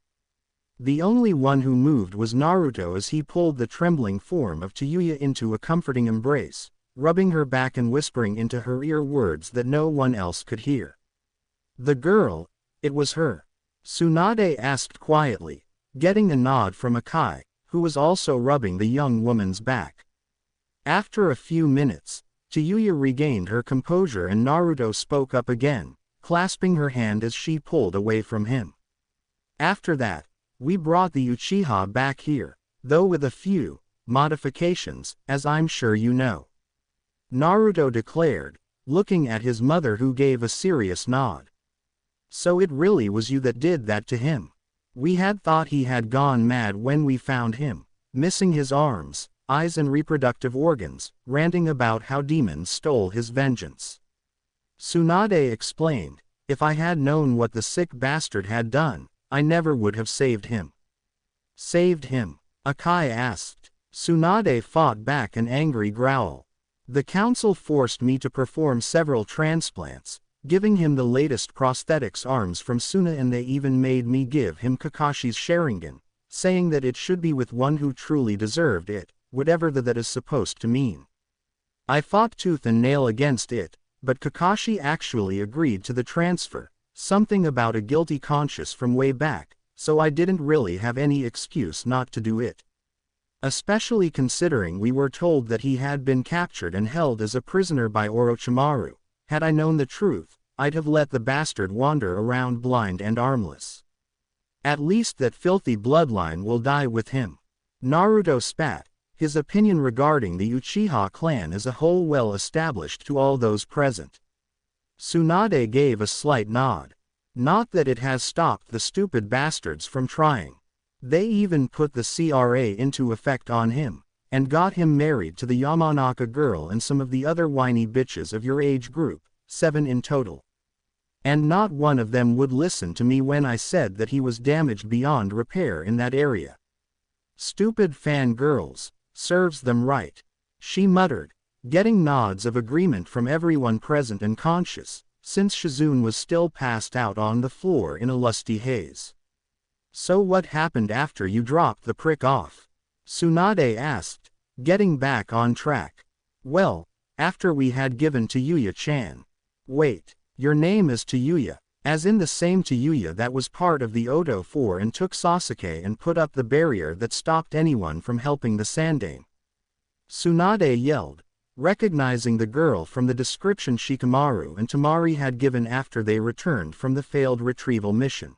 The only one who moved was Naruto as he pulled the trembling form of Tayuya into a comforting embrace, rubbing her back and whispering into her ear words that no one else could hear. The girl, it was her. Tsunade asked quietly, getting a nod from Akai, who was also rubbing the young woman's back. After a few minutes, Tayuya regained her composure and Naruto spoke up again, clasping her hand as she pulled away from him. After that, we brought the Uchiha back here, though with a few modifications, as I'm sure you know. Naruto declared, looking at his mother who gave a serious nod. So it really was you that did that to him. We had thought he had gone mad when we found him, missing his arms, eyes and reproductive organs, ranting about how demons stole his vengeance. Tsunade explained, if I had known what the sick bastard had done, I never would have saved him. Saved him? Akai asked. Tsunade fought back an angry growl. The council forced me to perform several transplants, giving him the latest prosthetics arms from Suna, and they even made me give him Kakashi's Sharingan, saying that it should be with one who truly deserved it, whatever that is supposed to mean. I fought tooth and nail against it, but Kakashi actually agreed to the transfer, something about a guilty conscience from way back, so I didn't really have any excuse not to do it. Especially considering we were told that he had been captured and held as a prisoner by Orochimaru. Had I known the truth, I'd have let the bastard wander around blind and armless. At least that filthy bloodline will die with him. Naruto spat, his opinion regarding the Uchiha clan as a whole well established to all those present. Tsunade gave a slight nod. Not that it has stopped the stupid bastards from trying. They even put the CRA into effect on him, and got him married to the Yamanaka girl and some of the other whiny bitches of your age group, 7 in total. And not one of them would listen to me when I said that he was damaged beyond repair in that area. Stupid fangirls, serves them right. She muttered, getting nods of agreement from everyone present and conscious, since Shizune was still passed out on the floor in a lusty haze. So what happened after you dropped the prick off? Tsunade asked, getting back on track. Well, after we had given Tayuya-chan. Wait, your name is Tayuya, as in the same Tayuya that was part of the Odo 4 and took Sasuke and put up the barrier that stopped anyone from helping the Sandaime. Tsunade yelled, recognizing the girl from the description Shikamaru and Tamari had given after they returned from the failed retrieval mission.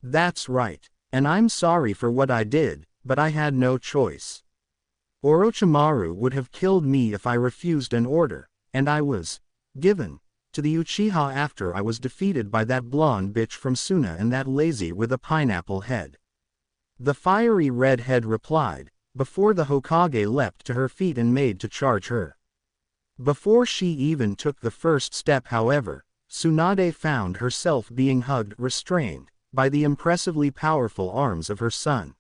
That's right, and I'm sorry for what I did, but I had no choice. Orochimaru would have killed me if I refused an order, and I was given to the Uchiha after I was defeated by that blonde bitch from Suna and that lazy with a pineapple head. The fiery redhead replied, before the Hokage leapt to her feet and made to charge her. Before she even took the first step, however, Tsunade found herself being hugged, restrained by the impressively powerful arms of her son.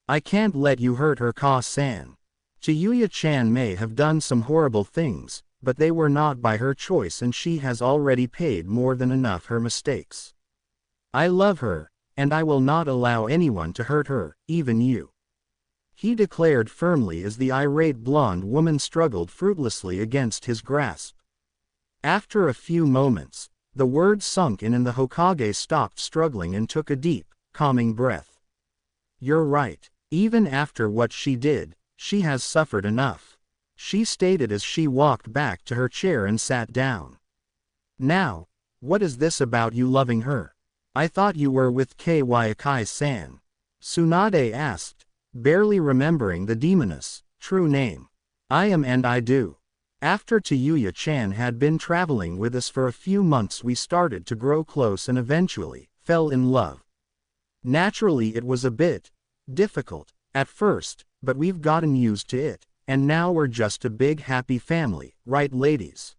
I can't let you hurt her, Ka-san. Tayuya-chan may have done some horrible things, but they were not by her choice and she has already paid more than enough her mistakes. I love her, and I will not allow anyone to hurt her, even you. he declared firmly as the irate blonde woman struggled fruitlessly against his grasp. After a few moments, the words sunk in and the Hokage stopped struggling and took a deep, calming breath. "You're right. Even after what she did, she has suffered enough," she stated as she walked back to her chair and sat down. "Now, what is this about you loving her? I thought you were with Kyakai-san," Tsunade asked, barely remembering the demoness' true name. "I am and I do. After Tayuya-chan had been traveling with us for a few months we started to grow close and eventually fell in love. Naturally it was a bit difficult at first, but we've gotten used to it, and now we're just a big happy family, right ladies?"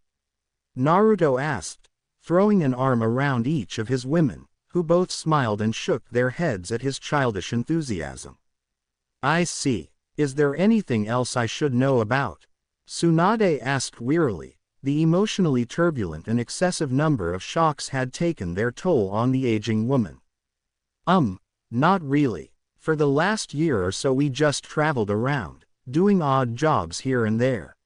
Naruto asked, throwing an arm around each of his women, who both smiled and shook their heads at his childish enthusiasm. "I see. Is there anything else I should know about?" Tsunade asked wearily. The emotionally turbulent and excessive number of shocks had taken their toll on the aging woman. Not really. For the last year or so we just traveled around, doing odd jobs here and there.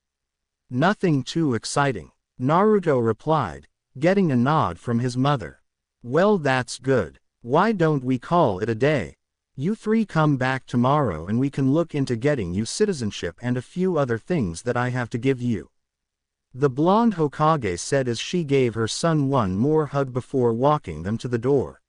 Nothing too exciting," Naruto replied, getting a nod from his mother. "Well, that's good. Why don't we call it a day? You three come back tomorrow and we can look into getting you citizenship and a few other things that I have to give you," the blonde Hokage said as she gave her son one more hug before walking them to the door.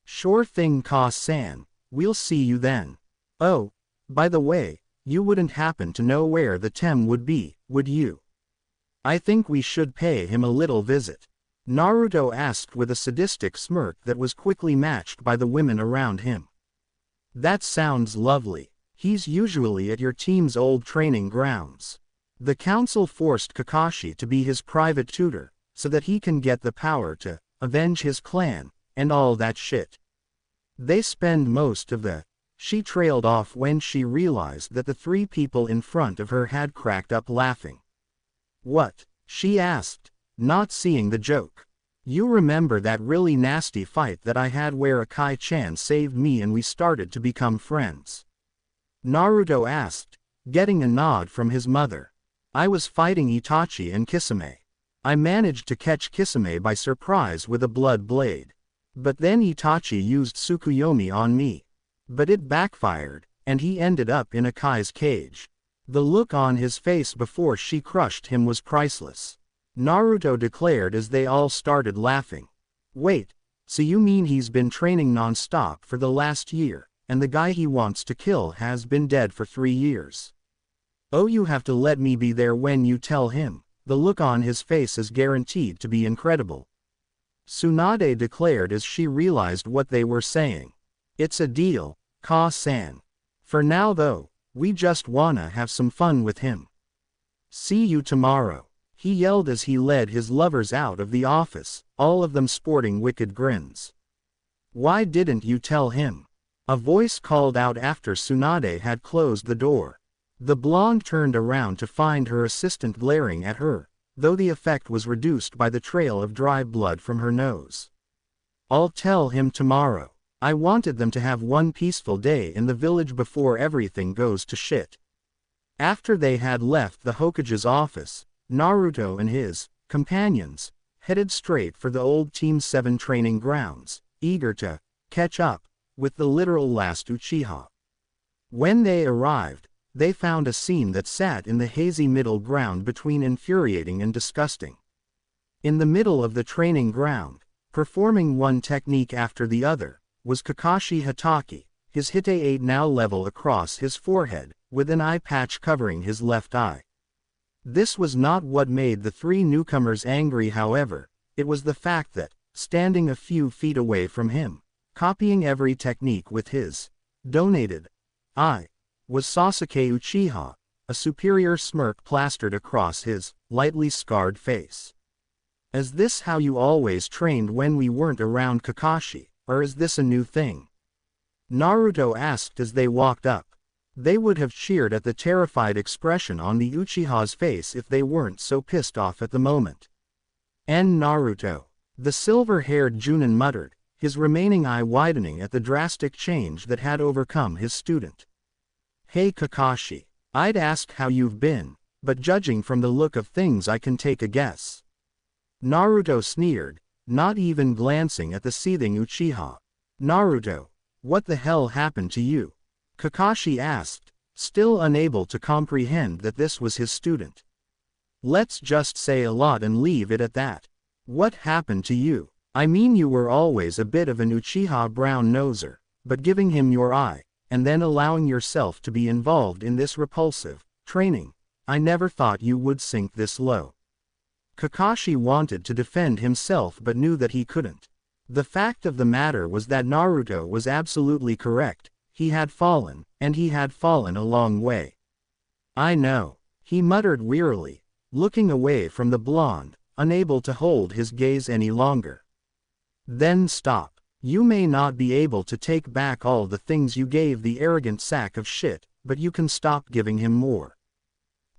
"Sure thing, Ka-san. We'll see you then. Oh, by the way, you wouldn't happen to know where the Tem would be, would you? I think we should pay him a little visit," Naruto asked with a sadistic smirk that was quickly matched by the women around him. "That sounds lovely. He's usually at your team's old training grounds. The council forced Kakashi to be his private tutor, so that he can get the power to avenge his clan, and all that shit. They spend most of the..." She trailed off when she realized that the three people in front of her had cracked up laughing. "What?" she asked, not seeing the joke. "You remember that really nasty fight that I had where Akai-chan saved me and we started to become friends?" Naruto asked, getting a nod from his mother. "I was fighting Itachi and Kisame. I managed to catch Kisame by surprise with a blood blade. But then Itachi used Tsukuyomi on me. But it backfired, and he ended up in Akai's cage." The look on his face before she crushed him was priceless, Naruto declared as they all started laughing. "Wait, so you mean he's been training non-stop for the last year, and the guy he wants to kill has been dead for 3 years? Oh, you have to let me be there when you tell him." The look on his face is guaranteed to be incredible, Tsunade declared as she realized what they were saying. "It's a deal, Ka-san. For now though, we just wanna have some fun with him. See you tomorrow," he yelled as he led his lovers out of the office, all of them sporting wicked grins. "Why didn't you tell him?" a voice called out after Tsunade had closed the door. The blonde turned around to find her assistant glaring at her, though the effect was reduced by the trail of dry blood from her nose. "I'll tell him tomorrow. I wanted them to have one peaceful day in the village before everything goes to shit." After they had left the Hokage's office, Naruto and his companions headed straight for the old Team 7 training grounds, eager to catch up with the literal last Uchiha. When they arrived, they found a scene that sat in the hazy middle ground between infuriating and disgusting. In the middle of the training ground, performing one technique after the other, was Kakashi Hatake, his Hite 8 now level across his forehead, with an eye patch covering his left eye. This was not what made the three newcomers angry, however, it was the fact that, standing a few feet away from him, copying every technique with his donated eye, was Sasuke Uchiha, a superior smirk plastered across his lightly scarred face. "Is this how you always trained when we weren't around, Kakashi, or is this a new thing?" Naruto asked as they walked up. They would have cheered at the terrified expression on the Uchiha's face if they weren't so pissed off at the moment. "And Naruto," the silver-haired Junin muttered, his remaining eye widening at the drastic change that had overcome his student. Hey Kakashi. I'd ask how you've been, but judging from the look of things I can take a guess. Naruto sneered, not even glancing at the seething Uchiha. Naruto, what the hell happened to you? Kakashi asked, still unable to comprehend that this was his student. Let's just say a lot and leave it at that. What happened to you? I mean, you were always a bit of an Uchiha brown-noser, but giving him your eye, and then allowing yourself to be involved in this repulsive training, I never thought you would sink this low. Kakashi wanted to defend himself but knew that he couldn't. The fact of the matter was that Naruto was absolutely correct. He had fallen, and he had fallen a long way. I know, he muttered wearily, looking away from the blonde, unable to hold his gaze any longer. Then stop. You may not be able to take back all the things you gave the arrogant sack of shit, but you can stop giving him more.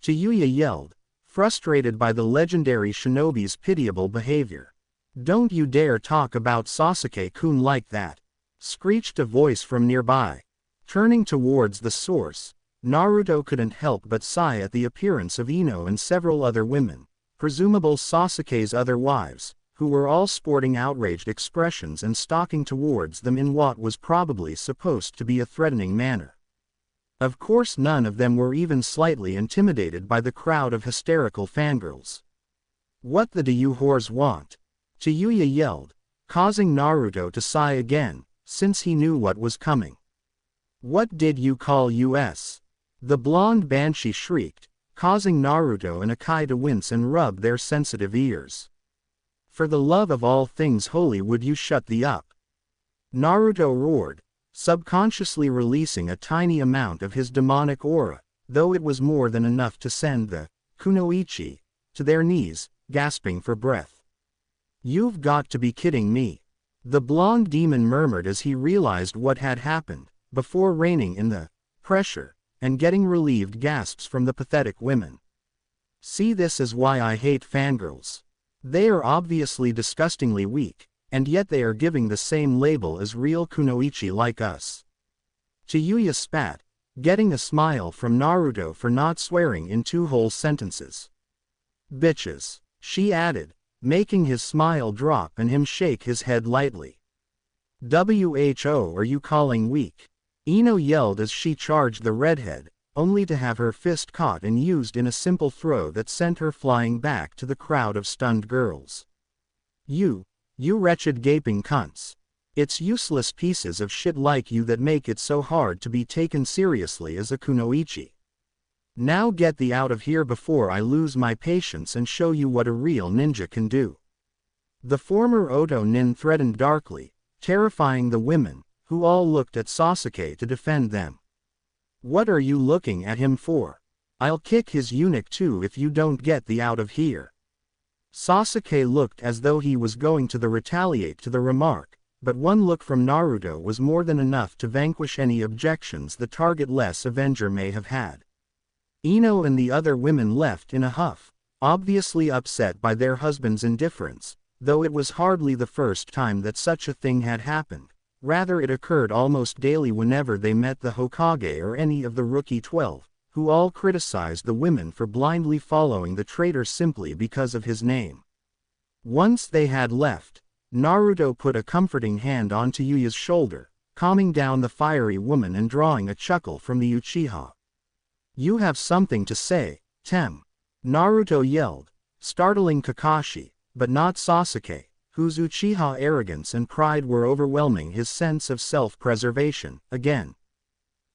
Chiyuya yelled, frustrated by the legendary shinobi's pitiable behavior. Don't you dare talk about Sasuke-kun like that, screeched a voice from nearby. Turning towards the source, Naruto couldn't help but sigh at the appearance of Ino and several other women, presumable Sasuke's other wives, who were all sporting outraged expressions and stalking towards them in what was probably supposed to be a threatening manner. Of course, none of them were even slightly intimidated by the crowd of hysterical fangirls. What the do you whores want? Chiyuya yelled, causing Naruto to sigh again, since he knew what was coming. What did you call us? The blonde banshee shrieked, causing Naruto and Akai to wince and rub their sensitive ears. For the love of all things holy, would you shut the up? Naruto roared, subconsciously releasing a tiny amount of his demonic aura, though it was more than enough to send the kunoichi to their knees, gasping for breath. You've got to be kidding me. The blonde demon murmured as he realized what had happened, before reining in the pressure and getting relieved gasps from the pathetic women. See, this is why I hate fangirls. They are obviously disgustingly weak, and yet they are giving the same label as real kunoichi like us. Chiyuya spat, getting a smile from Naruto for not swearing in 2 whole sentences. Bitches, she added, making his smile drop and him shake his head lightly. Who are you calling weak? Ino yelled as she charged the redhead, only to have her fist caught and used in a simple throw that sent her flying back to the crowd of stunned girls. You wretched gaping cunts. It's useless pieces of shit like you that make it so hard to be taken seriously as a kunoichi. Now get thee out of here before I lose my patience and show you what a real ninja can do. The former Oto nin threatened darkly, terrifying the women, who all looked at Sasuke to defend them. What are you looking at him for? I'll kick his eunuch too if you don't get thee out of here. Sasuke looked as though he was going to retaliate to the remark, but one look from Naruto was more than enough to vanquish any objections the targetless Avenger may have had. Ino and the other women left in a huff, obviously upset by their husband's indifference, though it was hardly the first time that such a thing had happened. Rather, it occurred almost daily whenever they met the Hokage or any of the Rookie 12, who all criticized the women for blindly following the traitor simply because of his name. Once they had left, Naruto put a comforting hand on Chiyuya's shoulder, calming down the fiery woman and drawing a chuckle from the Uchiha. You have something to say, Tem. Naruto yelled, startling Kakashi, but not Sasuke, whose Uchiha arrogance and pride were overwhelming his sense of self-preservation, again.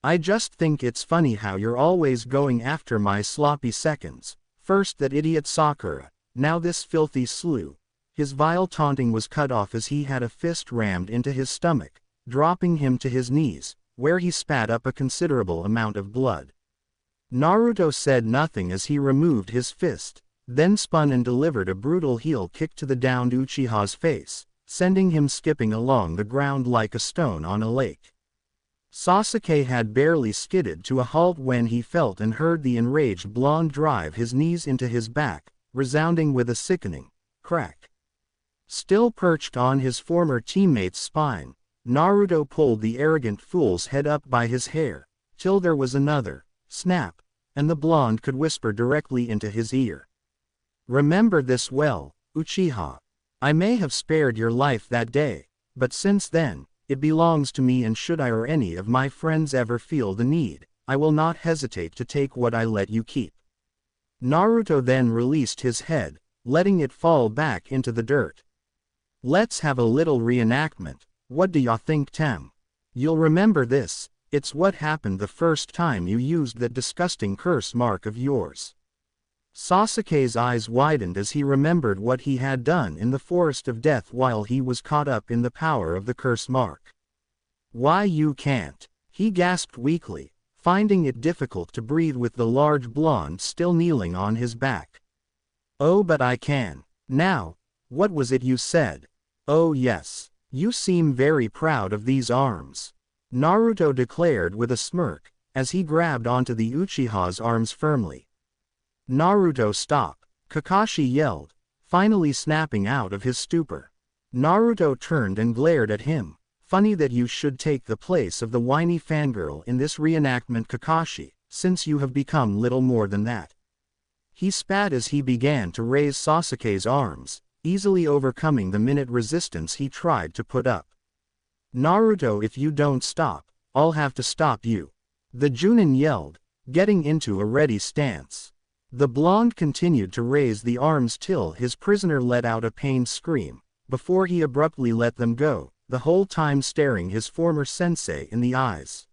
I just think it's funny how you're always going after my sloppy seconds, first that idiot Sakura, now this filthy slew. His vile taunting was cut off as he had a fist rammed into his stomach, dropping him to his knees, where he spat up a considerable amount of blood. Naruto said nothing as he removed his fist, then spun and delivered a brutal heel kick to the downed Uchiha's face, sending him skipping along the ground like a stone on a lake. Sasuke had barely skidded to a halt when he felt and heard the enraged blonde drive his knees into his back, resounding with a sickening crack. Still perched on his former teammate's spine, Naruto pulled the arrogant fool's head up by his hair, till there was another snap, and the blonde could whisper directly into his ear. Remember this well, Uchiha. I may have spared your life that day, but since then, it belongs to me, and should I or any of my friends ever feel the need, I will not hesitate to take what I let you keep. Naruto then released his head, letting it fall back into the dirt. Let's have a little reenactment. What do ya think, Tem? You'll remember this, it's what happened the first time you used that disgusting curse mark of yours. Sasuke's eyes widened as he remembered what he had done in the Forest of Death while he was caught up in the power of the curse mark. Why, you can't, he gasped weakly, finding it difficult to breathe with the large blonde still kneeling on his back. Oh, but I can. Now, what was it you said? Oh yes, you seem very proud of these arms, Naruto declared with a smirk, as he grabbed onto the Uchiha's arms firmly. Naruto, stop, Kakashi yelled, finally snapping out of his stupor. Naruto turned and glared at him. Funny that you should take the place of the whiny fangirl in this reenactment, Kakashi, since you have become little more than that. He spat as he began to raise Sasuke's arms, easily overcoming the minute resistance he tried to put up. Naruto, if you don't stop, I'll have to stop you, the Junin yelled, getting into a ready stance. The blonde continued to raise the arms till his prisoner let out a pained scream, before he abruptly let them go, the whole time staring his former sensei in the eyes.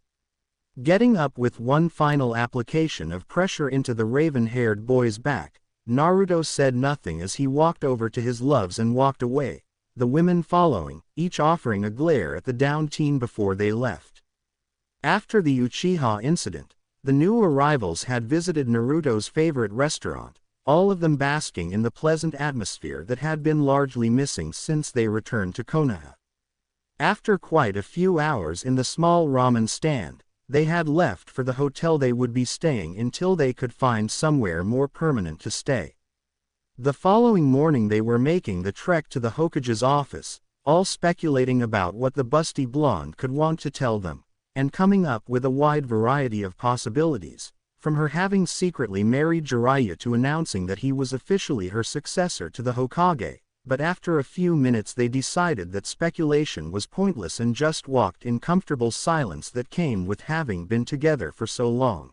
Getting up with one final application of pressure into the raven-haired boy's back, Naruto said nothing as he walked over to his loves and walked away, the women following, each offering a glare at the downed teen before they left. After the Uchiha incident, the new arrivals had visited Naruto's favorite restaurant, all of them basking in the pleasant atmosphere that had been largely missing since they returned to Konoha. After quite a few hours in the small ramen stand, they had left for the hotel they would be staying until they could find somewhere more permanent to stay. The following morning they were making the trek to the Hokage's office, all speculating about what the busty blonde could want to tell them, and coming up with a wide variety of possibilities, from her having secretly married Jiraiya to announcing that he was officially her successor to the Hokage, but after a few minutes they decided that speculation was pointless and just walked in comfortable silence that came with having been together for so long.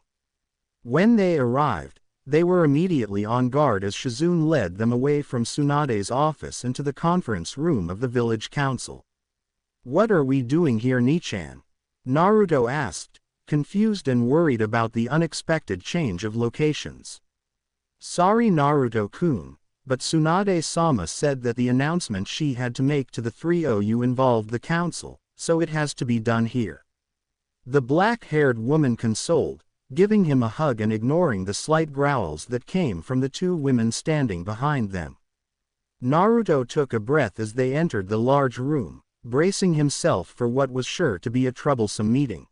When they arrived, they were immediately on guard as Shizune led them away from Tsunade's office into the conference room of the village council. What are we doing here, Nichan? Naruto asked, confused and worried about the unexpected change of locations. Sorry, Naruto-kun, but Tsunade-sama said that the announcement she had to make to the 3OU involved the council, so it has to be done here. The black-haired woman consoled, giving him a hug and ignoring the slight growls that came from the two women standing behind them. Naruto took a breath as they entered the large room, bracing himself for what was sure to be a troublesome meeting.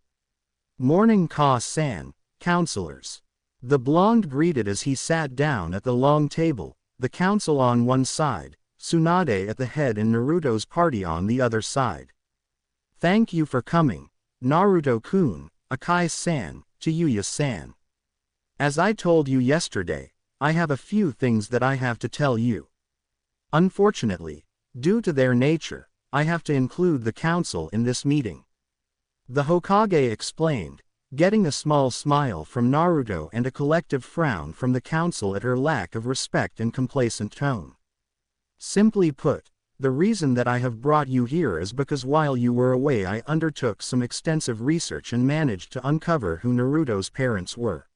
Morning, Ka-san, counselors. The blonde greeted as he sat down at the long table, the council on one side, Tsunade at the head and Naruto's party on the other side. Thank you for coming, Naruto-kun, Akai-san, to Yuya-san. As I told you yesterday, I have a few things that I have to tell you. Unfortunately, due to their nature, I have to include the council in this meeting. The Hokage explained, getting a small smile from Naruto and a collective frown from the council at her lack of respect and complacent tone. Simply put, the reason that I have brought you here is because while you were away I undertook some extensive research and managed to uncover who Naruto's parents were.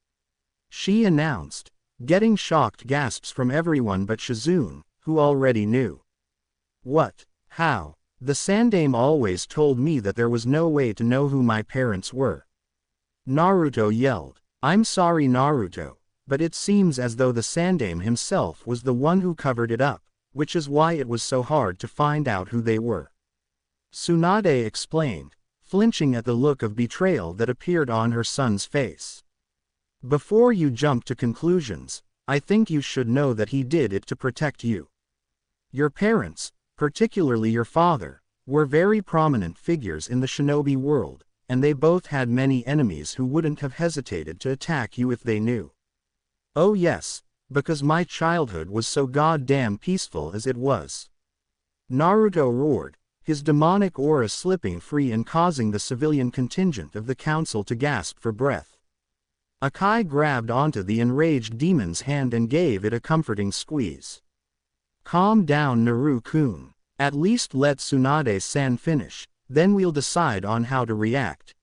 She announced, getting shocked gasps from everyone but Shizune, who already knew. What? How? The Sandame always told me that there was no way to know who my parents were. Naruto yelled. I'm sorry, Naruto, but it seems as though the Sandame himself was the one who covered it up, which is why it was so hard to find out who they were. Tsunade explained, flinching at the look of betrayal that appeared on her son's face. Before you jump to conclusions, I think you should know that he did it to protect you. Your parents, particularly your father, were very prominent figures in the shinobi world, and they both had many enemies who wouldn't have hesitated to attack you if they knew. Oh yes, because my childhood was so goddamn peaceful as it was. Naruto roared, his demonic aura slipping free and causing the civilian contingent of the council to gasp for breath. Akai grabbed onto the enraged demon's hand and gave it a comforting squeeze. Calm down, Naru-kun. At least let Tsunade-san finish, then we'll decide on how to react.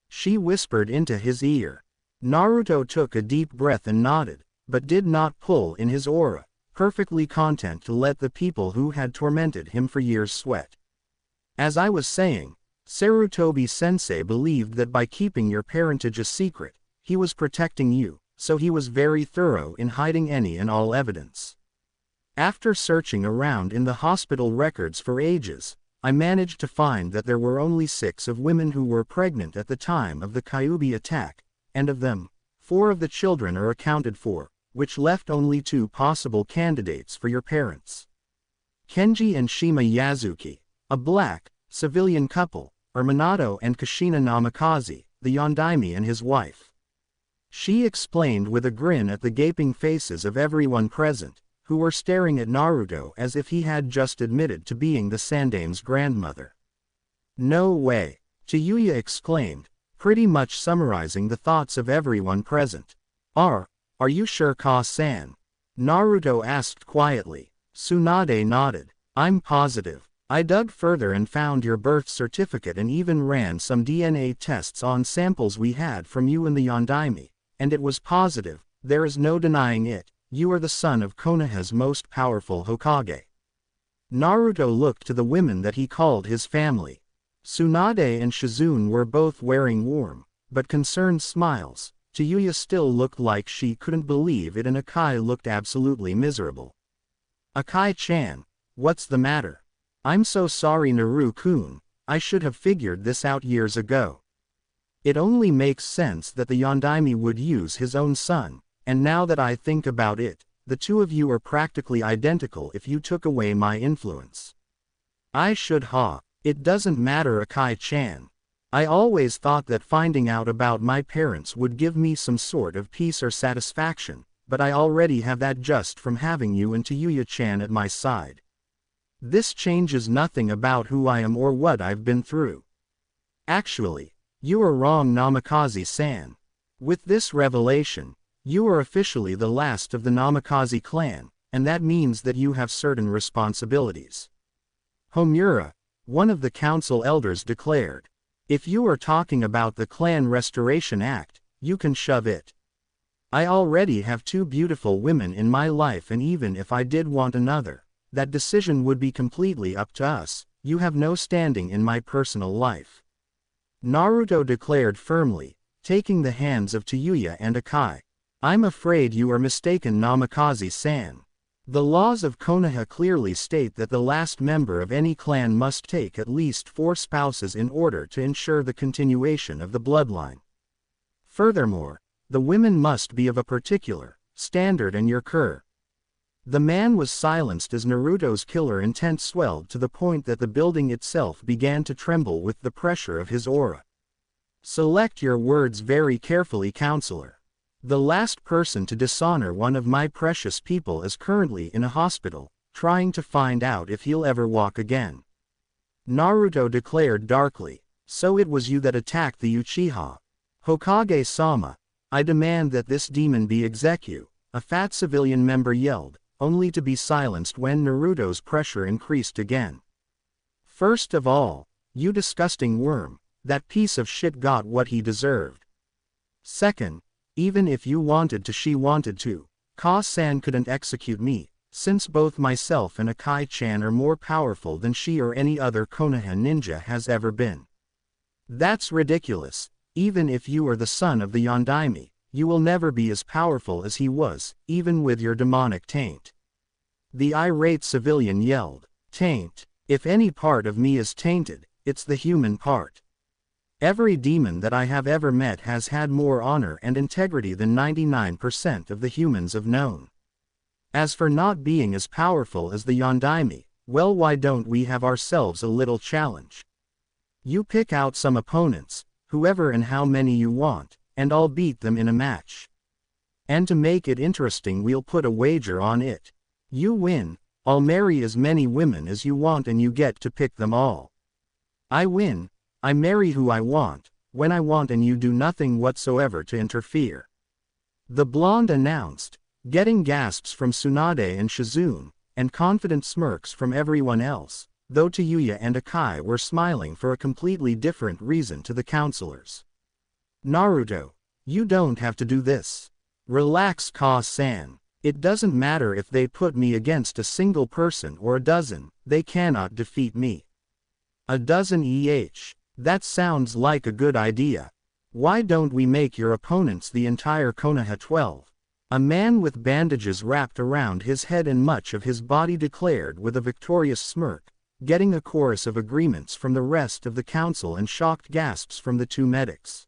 She whispered into his ear. Naruto took a deep breath and nodded, but did not pull in his aura, perfectly content to let the people who had tormented him for years sweat. As I was saying, Sarutobi-sensei believed that by keeping your parentage a secret, he was protecting you, so he was very thorough in hiding any and all evidence. After searching around in the hospital records for ages, I managed to find that there were only 6 of women who were pregnant at the time of the Kyuubi attack, and of them, 4 of the children are accounted for, which left only 2 possible candidates for your parents. Kenji and Shima Yazuki, a black, civilian couple, are Minato and Kushina Namikaze, the Yondaime and his wife. She explained with a grin at the gaping faces of everyone present, who were staring at Naruto as if he had just admitted to being the Sandame's grandmother. No way, Chiyuya exclaimed, pretty much summarizing the thoughts of everyone present. Are you sure, Ka-san? Naruto asked quietly. Tsunade nodded. I'm positive. I dug further and found your birth certificate and even ran some DNA tests on samples we had from you and the Yondaime, and it was positive, there is no denying it. You are the son of Konoha's most powerful Hokage. Naruto looked to the women that he called his family. Tsunade and Shizune were both wearing warm, but concerned smiles. Chiyuya still looked like she couldn't believe it and Akai looked absolutely miserable. Akai-chan, what's the matter? I'm so sorry, Naru-kun, I should have figured this out years ago. It only makes sense that the Yondaime would use his own son. And now that I think about it, the 2 of you are practically identical if you took away my influence. It doesn't matter, Akai-chan. I always thought that finding out about my parents would give me some sort of peace or satisfaction, but I already have that just from having you and Chiyuya-chan at my side. This changes nothing about who I am or what I've been through. Actually, you are wrong, Namikaze-san. With this revelation, you are officially the last of the Namikaze clan, and that means that you have certain responsibilities. Homura, one of the council elders, declared. If you are talking about the Clan Restoration Act, you can shove it. I already have 2 beautiful women in my life, and even if I did want another, that decision would be completely up to us. You have no standing in my personal life. Naruto declared firmly, taking the hands of Chiyuya and Akai. I'm afraid you are mistaken, Namikaze-san. The laws of Konoha clearly state that the last member of any clan must take at least 4 spouses in order to ensure the continuation of the bloodline. Furthermore, the women must be of a particular standard and your cur. The man was silenced as Naruto's killer intent swelled to the point that the building itself began to tremble with the pressure of his aura. Select your words very carefully, counselor. The last person to dishonor one of my precious people is currently in a hospital, trying to find out if he'll ever walk again. Naruto declared darkly, so it was you that attacked the Uchiha. Hokage-sama, I demand that this demon be executed, a fat civilian member yelled, only to be silenced when Naruto's pressure increased again. First of all, you disgusting worm, that piece of shit got what he deserved. Second, even if you wanted to, she wanted to, Ka-san couldn't execute me, since both myself and Akai-chan are more powerful than she or any other Konoha ninja has ever been. That's ridiculous. Even if you are the son of the Yondaime, you will never be as powerful as he was, even with your demonic taint. The irate civilian yelled, taint? If any part of me is tainted, it's the human part. Every demon that I have ever met has had more honor and integrity than 99% of the humans have known. As for not being as powerful as the Yondaime, well, why don't we have ourselves a little challenge? You pick out some opponents, whoever and how many you want, and I'll beat them in a match. And to make it interesting, we'll put a wager on it. You win, I'll marry as many women as you want and you get to pick them all. I win, I marry who I want, when I want, and you do nothing whatsoever to interfere. The blonde announced, getting gasps from Tsunade and Shizune, and confident smirks from everyone else, though Tayuya and Akai were smiling for a completely different reason to the counselors. Naruto, you don't have to do this. Relax, Ka-san. It doesn't matter if they put me against a single person or a dozen, they cannot defeat me. A dozen that sounds like a good idea. Why don't we make your opponents the entire Konoha 12? A man with bandages wrapped around his head and much of his body declared with a victorious smirk, getting a chorus of agreements from the rest of the council and shocked gasps from the two medics.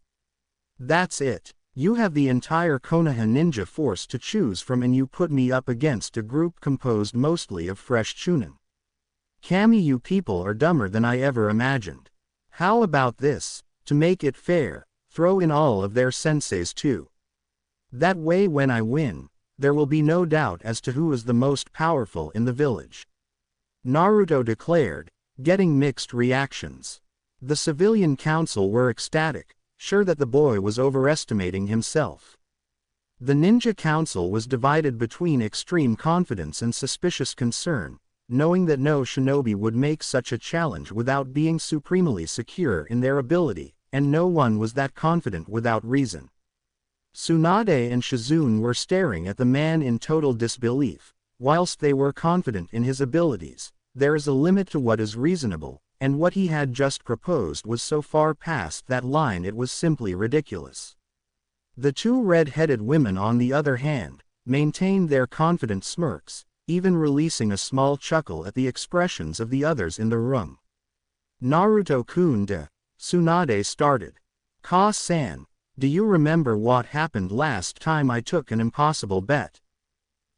That's it. You have the entire Konoha ninja force to choose from and you put me up against a group composed mostly of fresh chunin. Kami, you people are dumber than I ever imagined. How about this, to make it fair, throw in all of their senseis too. That way when I win, there will be no doubt as to who is the most powerful in the village. Naruto declared, getting mixed reactions. The civilian council were ecstatic, sure that the boy was overestimating himself. The ninja council was divided between extreme confidence and suspicious concern, knowing that no shinobi would make such a challenge without being supremely secure in their ability, and no one was that confident without reason. Tsunade and Shizune were staring at the man in total disbelief. Whilst they were confident in his abilities, there is a limit to what is reasonable, and what he had just proposed was so far past that line it was simply ridiculous. The two red-headed women, on the other hand, maintained their confident smirks, even releasing a small chuckle at the expressions of the others in the room. Naruto-kun, Tsunade started. Ka-san, do you remember what happened last time I took an impossible bet?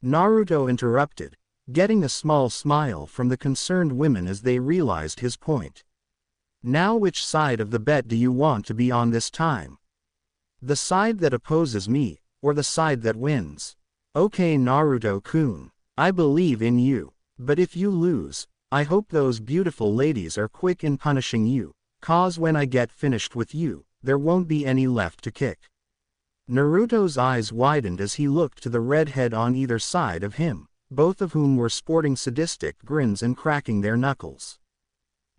Naruto interrupted, getting a small smile from the concerned women as they realized his point. Now which side of the bet do you want to be on this time? The side that opposes me, or the side that wins? Okay, Naruto-kun, I believe in you, but if you lose, I hope those beautiful ladies are quick in punishing you, cause when I get finished with you, there won't be any left to kick. Naruto's eyes widened as he looked to the redhead on either side of him, both of whom were sporting sadistic grins and cracking their knuckles.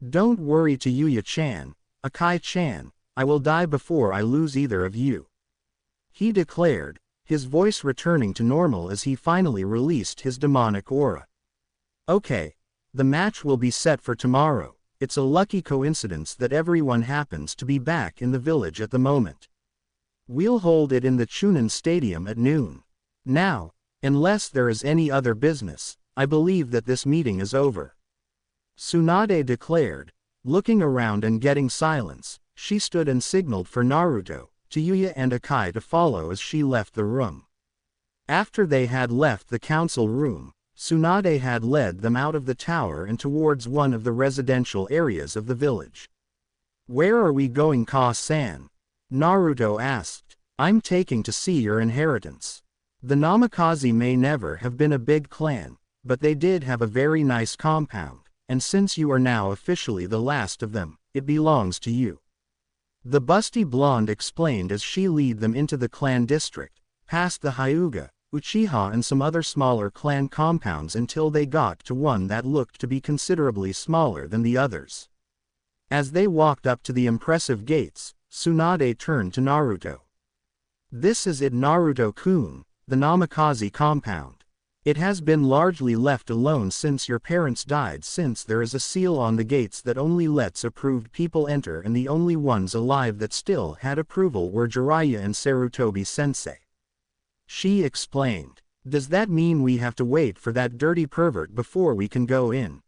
Don't worry, Tayuya-chan, Akai-chan, I will die before I lose either of you. He declared, his voice returning to normal as he finally released his demonic aura. Okay, the match will be set for tomorrow. It's a lucky coincidence that everyone happens to be back in the village at the moment. We'll hold it in the Chunin Stadium at noon. Now, unless there is any other business, I believe that this meeting is over. Tsunade declared, looking around and getting silence. She stood and signaled for Naruto, Tayuya and Akai to follow as she left the room. After they had left the council room, Tsunade had led them out of the tower and towards one of the residential areas of the village. Where are we going, Ka-san? Naruto asked. I'm taking to see your inheritance. The Namikaze may never have been a big clan, but they did have a very nice compound, and since you are now officially the last of them, it belongs to you. The busty blonde explained as she led them into the clan district, past the Hyuga, Uchiha and some other smaller clan compounds until they got to one that looked to be considerably smaller than the others. As they walked up to the impressive gates, Tsunade turned to Naruto. This is it, Naruto-kun, the Namikaze compound. It has been largely left alone since your parents died, since there is a seal on the gates that only lets approved people enter, and the only ones alive that still had approval were Jiraiya and Sarutobi-sensei. She explained. Does that mean we have to wait for that dirty pervert before we can go in?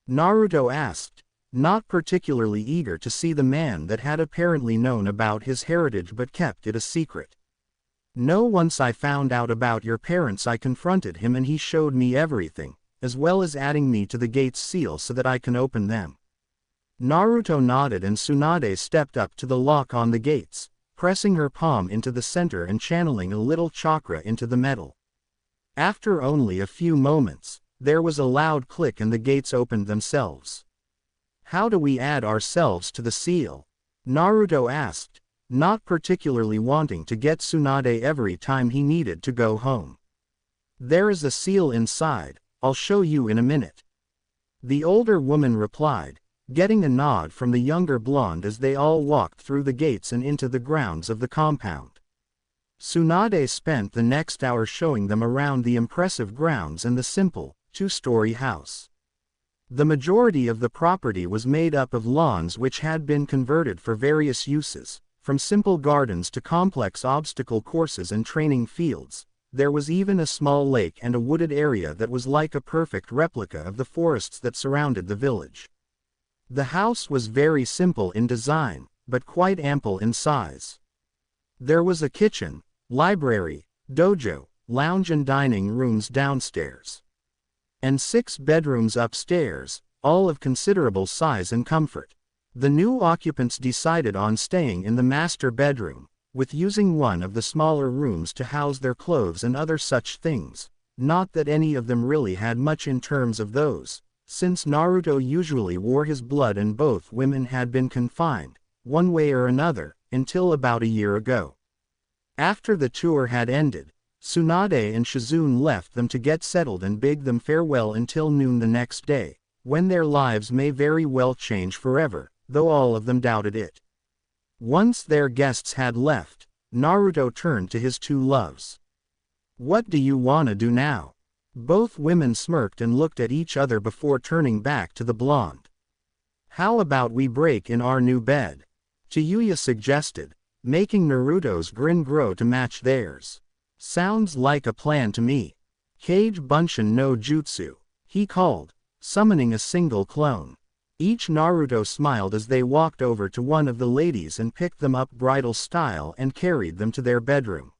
Naruto asked, not particularly eager to see the man that had apparently known about his heritage but kept it a secret. No, once I found out about your parents I confronted him and he showed me everything, as well as adding me to the gate's seal so that I can open them. Naruto nodded and Tsunade stepped up to the lock on the gates, pressing her palm into the center and channeling a little chakra into the metal. After only a few moments, there was a loud click and the gates opened themselves. "How do we add ourselves to the seal?" Naruto asked, not particularly wanting to get Tsunade every time he needed to go home. "There is a seal inside, I'll show you in a minute," the older woman replied, getting a nod from the younger blonde as they all walked through the gates and into the grounds of the compound. Tsunade spent the next hour showing them around the impressive grounds and the simple, two-story house. The majority of the property was made up of lawns which had been converted for various uses, from simple gardens to complex obstacle courses and training fields. There was even a small lake and a wooded area that was like a perfect replica of the forests that surrounded the village. The house was very simple in design, but quite ample in size. There was a kitchen, library, dojo, lounge and dining rooms downstairs, and 6 bedrooms upstairs, all of considerable size and comfort. The new occupants decided on staying in the master bedroom, with using one of the smaller rooms to house their clothes and other such things. Not that any of them really had much in terms of those, since Naruto usually wore his blood and both women had been confined, one way or another, until about a year ago. After the tour had ended, Tsunade and Shizune left them to get settled and bid them farewell until noon the next day, when their lives may very well change forever, though all of them doubted it. Once their guests had left, Naruto turned to his two loves. "What do you wanna do now?" Both women smirked and looked at each other before turning back to the blonde. "How about we break in our new bed?" Chiyuya suggested, making Naruto's grin grow to match theirs. "Sounds like a plan to me." "Kage Bunshin no Jutsu," he called, summoning a single clone. Each Naruto smiled as they walked over to one of the ladies and picked them up bridal style and carried them to their bedroom.